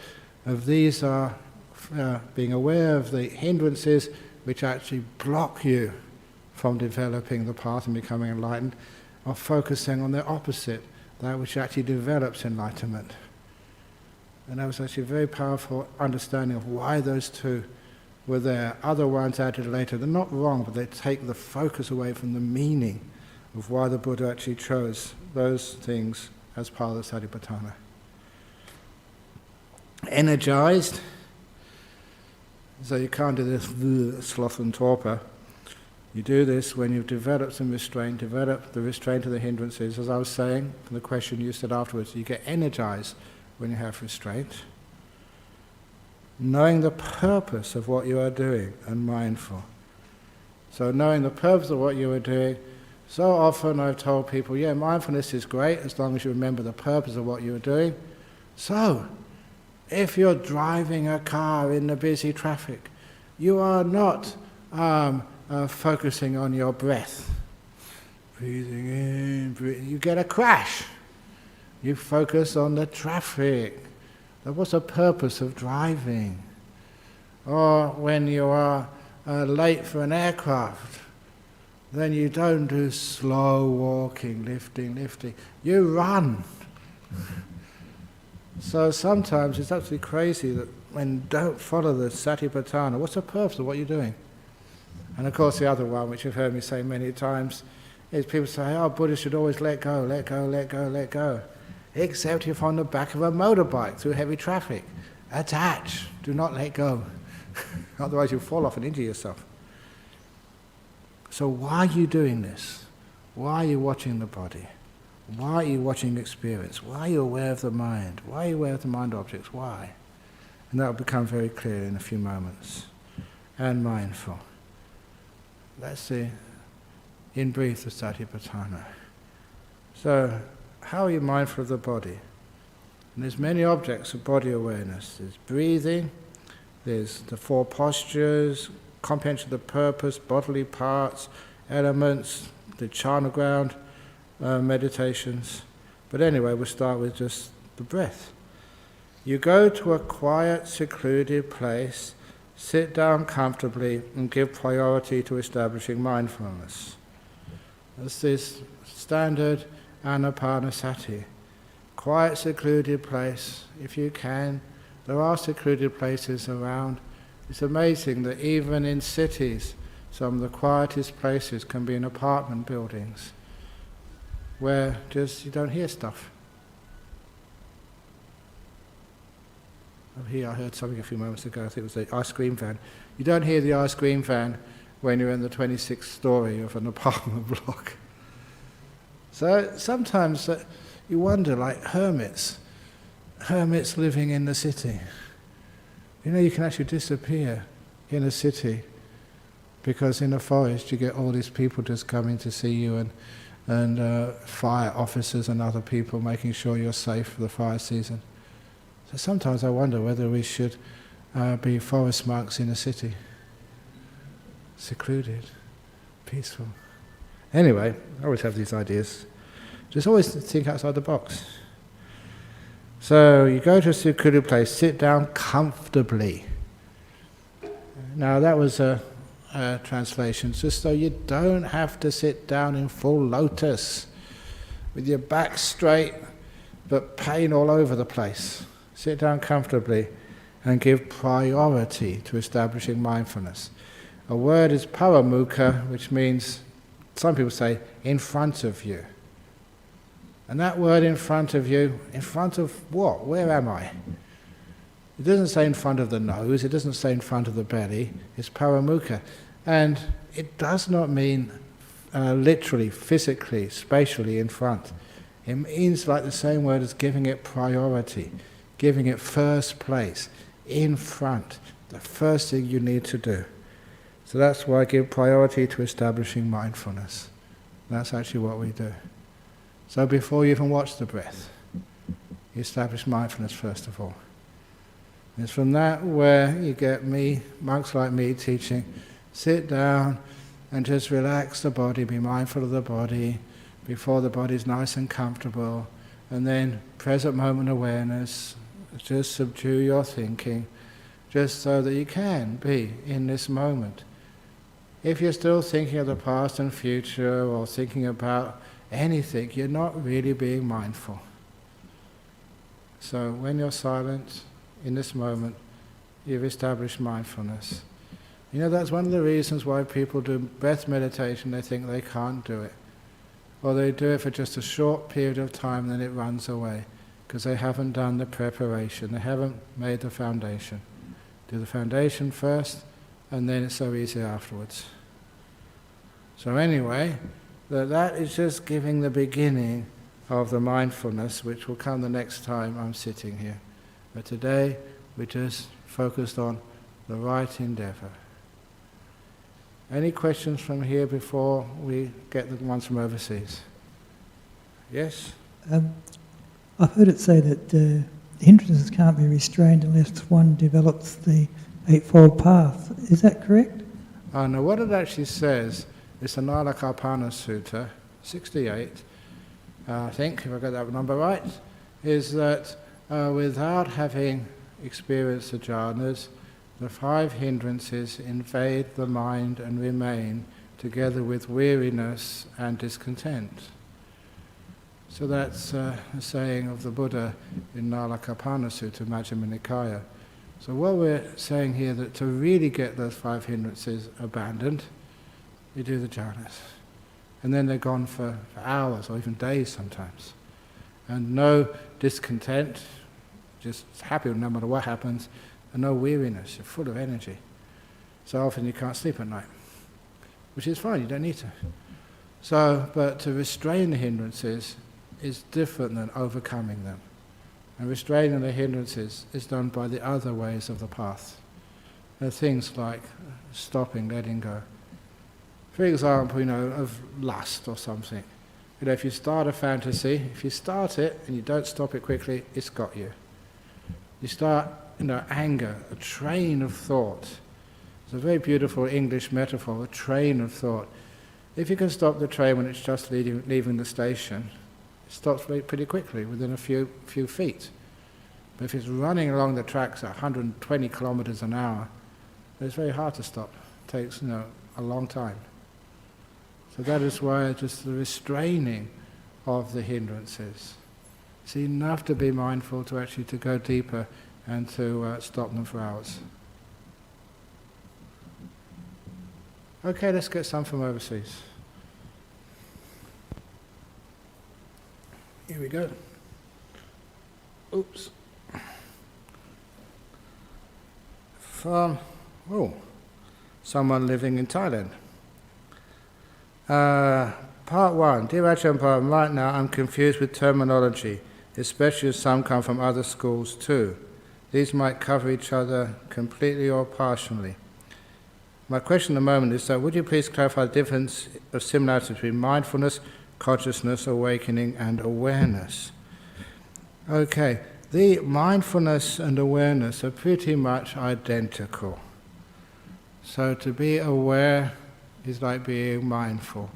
of these are being aware of the hindrances which actually block you from developing the path and becoming enlightened, or focusing on the opposite, that which actually develops enlightenment. And that was actually a very powerful understanding of why those 2 were there. Other ones added later, they're not wrong, but they take the focus away from the meaning of why the Buddha actually chose those things as part of the Satipatthana. Energized, so you can't do this sloth and torpor. You do this when you've developed some restraint, developed the restraint of the hindrances. As I was saying, from the question you said afterwards, you get energized when you have restraint. Knowing the purpose of what you are doing and mindful. So knowing the purpose of what you are doing, so often I've told people, mindfulness is great as long as you remember the purpose of what you are doing. So, if you're driving a car in the busy traffic, you are not focusing on your breath. Breathing in, you get a crash. You focus on the traffic. What's the purpose of driving? Or when you are late for an aircraft, then you don't do slow walking, lifting. You run. So sometimes it's absolutely crazy that when you don't follow the Satipatthana, what's the purpose of what you're doing? And of course the other one, which you've heard me say many times, is people say, Buddhists should always let go. Except if on the back of a motorbike through heavy traffic. Attach, do not let go. Otherwise you'll fall off and injure yourself. So why are you doing this? Why are you watching the body? Why are you watching the experience? Why are you aware of the mind? Why are you aware of the mind objects? Why? And that will become very clear in a few moments. And mindful. That's the in-breathe the Satipatthana. So, how are you mindful of the body? And there's many objects of body awareness. There's breathing, there's the four postures, comprehension of the purpose, bodily parts, elements, the jhana ground, meditations. But anyway, we'll start with just the breath. You go to a quiet, secluded place, sit down comfortably, and give priority to establishing mindfulness. That's this standard anapanasati. Quiet, secluded place, if you can. There are secluded places around. It's amazing that even in cities, some of the quietest places can be in apartment buildings, where just you don't hear stuff. Here I heard something a few moments ago, I think it was the ice cream van. You don't hear the ice cream van when you're in the 26th story of an apartment block. So sometimes you wonder, like hermits living in the city. You know, you can actually disappear in a city because in a forest you get all these people just coming to see you and fire officers and other people making sure you're safe for the fire season. So sometimes I wonder whether we should be forest monks in a city. Secluded, peaceful. Anyway, I always have these ideas. Just always think outside the box. So you go to a secluded place, sit down comfortably. Now that was a translation, just so you don't have to sit down in full lotus with your back straight but pain all over the place. Sit down comfortably and give priority to establishing mindfulness. A word is paramukha, which means, some people say, in front of you. And that word in front of what? Where am I? It doesn't say in front of the nose, it doesn't say in front of the belly, it's paramukha. And it does not mean literally, physically, spatially in front. It means like the same word as giving it priority, giving it first place, in front, the first thing you need to do. So that's why I give priority to establishing mindfulness. That's actually what we do. So before you even watch the breath, you establish mindfulness first of all. It's from that where you get me, monks like me, teaching, sit down and just relax the body, be mindful of the body, before the body's nice and comfortable, and then present moment awareness, just subdue your thinking, just so that you can be in this moment. If you're still thinking of the past and future, or thinking about anything, you're not really being mindful. So when you're silent in this moment, you've established mindfulness. You know, that's one of the reasons why people do breath meditation, they think they can't do it. Or they do it for just a short period of time, then it runs away, because they haven't done the preparation, they haven't made the foundation. Do the foundation first, and then it's so easy afterwards. So anyway, that is just giving the beginning of the mindfulness, which will come the next time I'm sitting here. But today, we just focused on the right endeavor. Any questions from here before we get the ones from overseas? Yes?
I've heard it say that the hindrances can't be restrained unless one develops the Eightfold Path. Is that correct?
No, what it actually says, it's the Nalakapana Sutta, 68, I think, if I got that number right, is that without having experienced the jhanas, the 5 hindrances invade the mind and remain, together with weariness and discontent. So that's a saying of the Buddha in Nalakapana Sutta, Majjhima Nikaya. So what we're saying here, that to really get those 5 hindrances abandoned, you do the jhanas. And then they're gone for hours or even days sometimes. And no discontent, just happy no matter what happens, and no weariness, you're full of energy. So often you can't sleep at night, which is fine, you don't need to. So, but to restrain the hindrances is different than overcoming them. And restraining the hindrances is done by the other ways of the path. There are things like stopping, letting go. For example, of lust or something. If you start a fantasy, if you start it and you don't stop it quickly, it's got you. You start, anger, a train of thought. It's a very beautiful English metaphor, a train of thought. If you can stop the train when it's just leaving the station, it stops pretty quickly, within a few feet. But if it's running along the tracks at 120 kilometers an hour, it's very hard to stop. It takes, a long time. So that is why just the restraining of the hindrances. It's enough to be mindful to actually to go deeper and to stop them for hours. Okay, let's get some from overseas. Here we go. Oops. From, someone living in Thailand. Part 1. Dear Ajahn Brahm, right now I'm confused with terminology, especially as some come from other schools too. These might cover each other completely or partially. My question at the moment is would you please clarify the difference of similarity between mindfulness, consciousness, awakening, and awareness? Okay, the mindfulness and awareness are pretty much identical. So to be aware is like being mindful.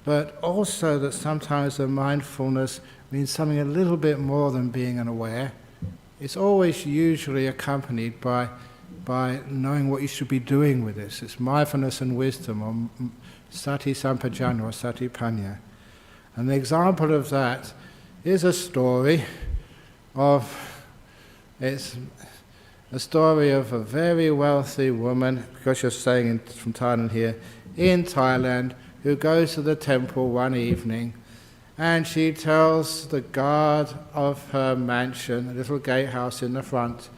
But also that sometimes the mindfulness means something a little bit more than being aware. It's always usually accompanied by knowing what you should be doing with this. It's mindfulness and wisdom, or sati sampajana, or sati panya. And the example of that is a story of, it's a story of a very wealthy woman, because you're staying from Thailand here, in Thailand, who goes to the temple one evening, and she tells the guard of her mansion, a little gatehouse in the front,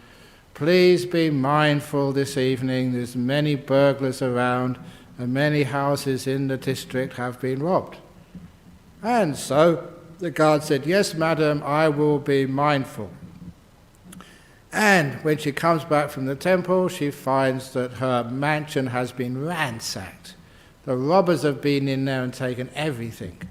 please be mindful this evening, there's many burglars around, and many houses in the district have been robbed. And so the guard said, yes, madam, I will be mindful. And when she comes back from the temple, she finds that her mansion has been ransacked. The robbers have been in there and taken everything.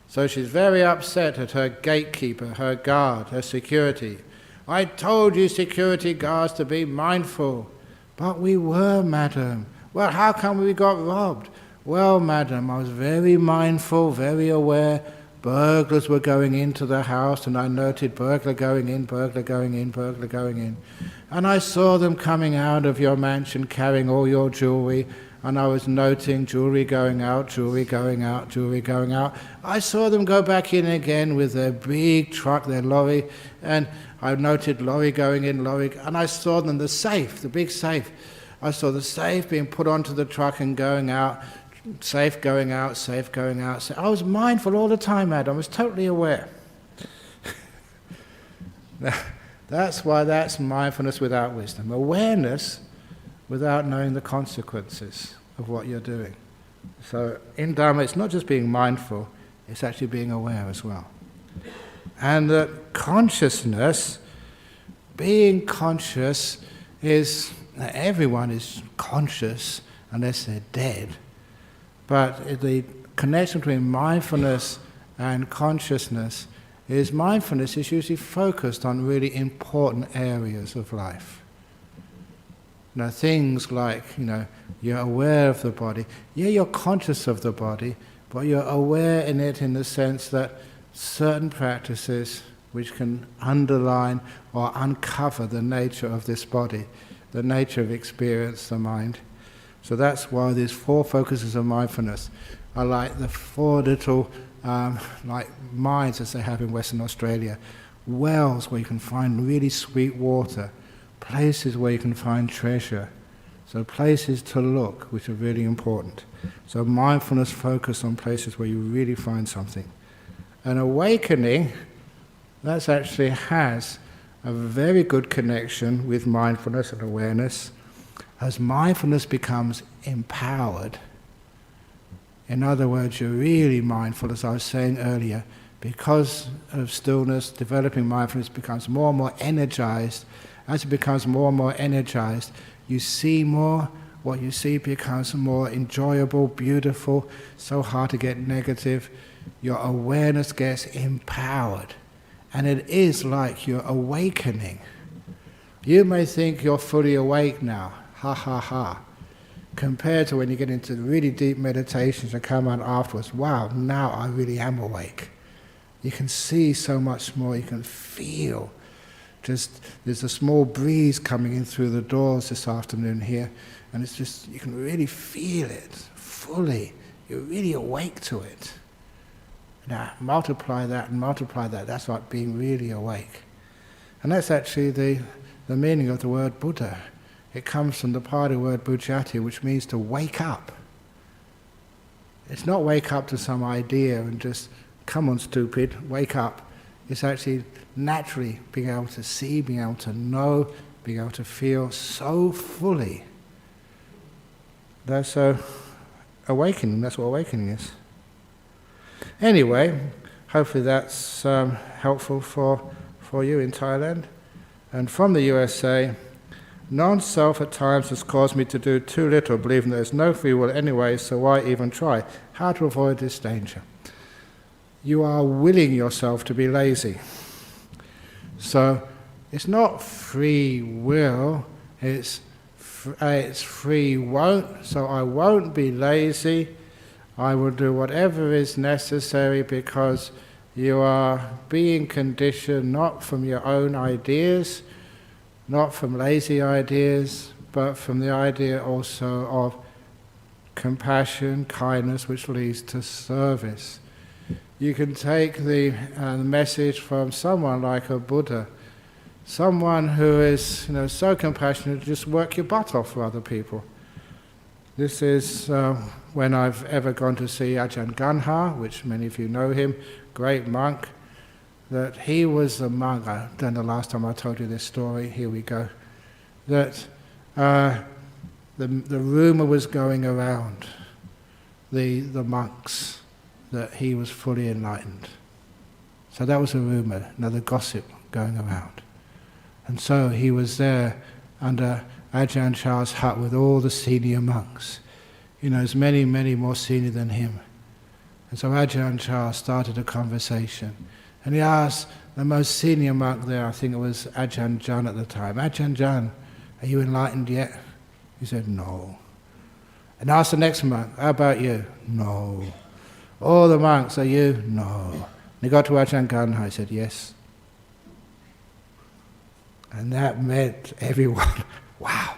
So she's very upset at her gatekeeper, her guard, her security. I told you, security guards, to be mindful. But we were, madam. Well, how come we got robbed? Well, madam, I was very mindful, very aware. Burglars were going into the house, and I noted burglar going in, burglar going in, burglar going in. And I saw them coming out of your mansion carrying all your jewelry, and I was noting jewelry going out, jewelry going out, jewelry going out. I saw them go back in again with their big truck, their lorry, and I noted lorry going in, lorry, and I saw them, the safe, the big safe. I saw the safe being put onto the truck and going out, safe going out, safe going out. I was mindful all the time, madam. I was totally aware. That's why that's mindfulness without wisdom. Awareness without knowing the consequences of what you're doing. So in Dharma, it's not just being mindful, it's actually being aware as well. And that consciousness, being conscious is, everyone is conscious unless they're dead. But the connection between mindfulness and consciousness is mindfulness is usually focused on really important areas of life. Things like, you're aware of the body. Yeah, you're conscious of the body, but you're aware in it in the sense that certain practices which can underline or uncover the nature of this body, the nature of experience, the mind. So that's why these 4 focuses of mindfulness are like the 4 little like mines as they have in Western Australia, wells where you can find really sweet water, places where you can find treasure. So places to look, which are really important. So mindfulness focus on places where you really find something. An awakening, that actually has a very good connection with mindfulness and awareness. As mindfulness becomes empowered, in other words, you're really mindful, as I was saying earlier, because of stillness, developing mindfulness becomes more and more energized. As it becomes more and more energized, you see more, what you see becomes more enjoyable, beautiful, so hard to get negative. Your awareness gets empowered. And it is like you're awakening. You may think you're fully awake now, ha ha ha, compared to when you get into really deep meditations and come out afterwards, wow, now I really am awake. You can see so much more, you can feel. Just, there's a small breeze coming in through the doors this afternoon here, and it's just, you can really feel it fully. You're really awake to it. Now, multiply that and multiply that, that's like being really awake. And that's actually the meaning of the word Buddha. It comes from the Pali word bujjati, which means to wake up. It's not wake up to some idea and just, come on stupid, wake up. It's actually naturally being able to see, being able to know, being able to feel so fully. That's awakening, that's what awakening is. Anyway, hopefully that's helpful for you in Thailand. And from the USA, non-self at times has caused me to do too little, believing there is no free will anyway, so why even try? How to avoid this danger? You are willing yourself to be lazy. So it's not free will, it's free won't, so I won't be lazy. I will do whatever is necessary because you are being conditioned not from your own ideas, not from lazy ideas, but from the idea also of compassion, kindness, which leads to service. You can take the message from someone like a Buddha, someone who is so compassionate to just work your butt off for other people. This is when I've ever gone to see Ajahn Brahm, which many of you know him, great monk, that he was a monk. I don't know the last time I told you this story, here we go. That the rumour was going around, the monks, that he was fully enlightened. So that was a rumour, another gossip going around. And so he was there under Ajahn Chah's hut with all the senior monks. There's many, many more senior than him. And so Ajahn Chah started a conversation. And he asked the most senior monk there, I think it was Ajahn John at the time, Ajahn John, are you enlightened yet? He said, no. And asked the next monk, how about you? No. All the monks, are you? No. And he got to Ajahn Brahm, he said, yes. And that meant everyone, wow,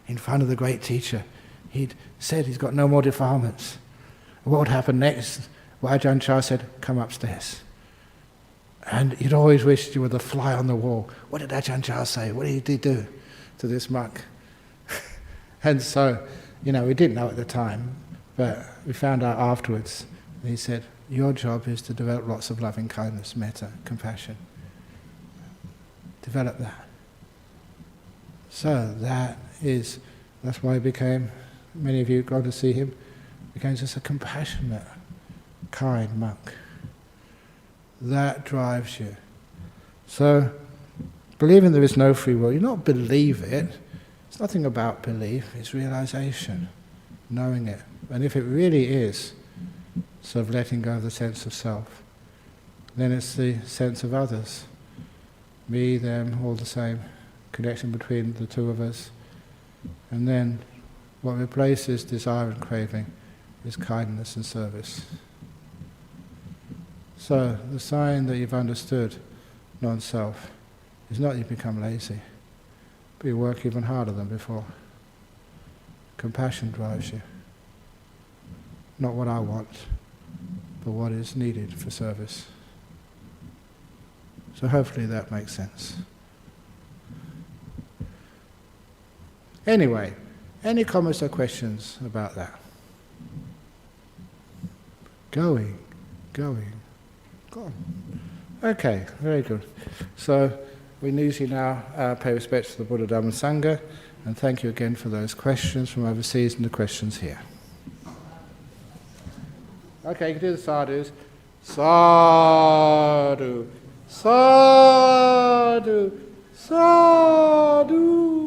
in front of the great teacher. He'd said he's got no more defilements. What would happen next? Well, Ajahn Chah said, come upstairs. And you'd always wished you were the fly on the wall. What did Ajahn Chah say? What did he do to this monk? And so, we didn't know at the time, but we found out afterwards. And he said, your job is to develop lots of loving kindness, metta, compassion. Develop that. So that's why he became, many of you go to see him, became just a compassionate, kind monk. That drives you. So, believing there is no free will, you not believe it, it's nothing about belief, it's realization, knowing it. And if it really is, sort of letting go of the sense of self, then it's the sense of others. Me, them, all the same. Connection between the two of us. And then what replaces desire and craving is kindness and service. So the sign that you've understood non-self is not you become lazy, but you work even harder than before. Compassion drives you. Not what I want, but what is needed for service. So hopefully that makes sense. Anyway, any comments or questions about that? Going. Go on. Okay, very good. So we usually now pay respect to the Buddha, Dhamma and Sangha, and thank you again for those questions from overseas and the questions here. Okay, you can do the sadhus. Sadhu, sadhu, sadhu.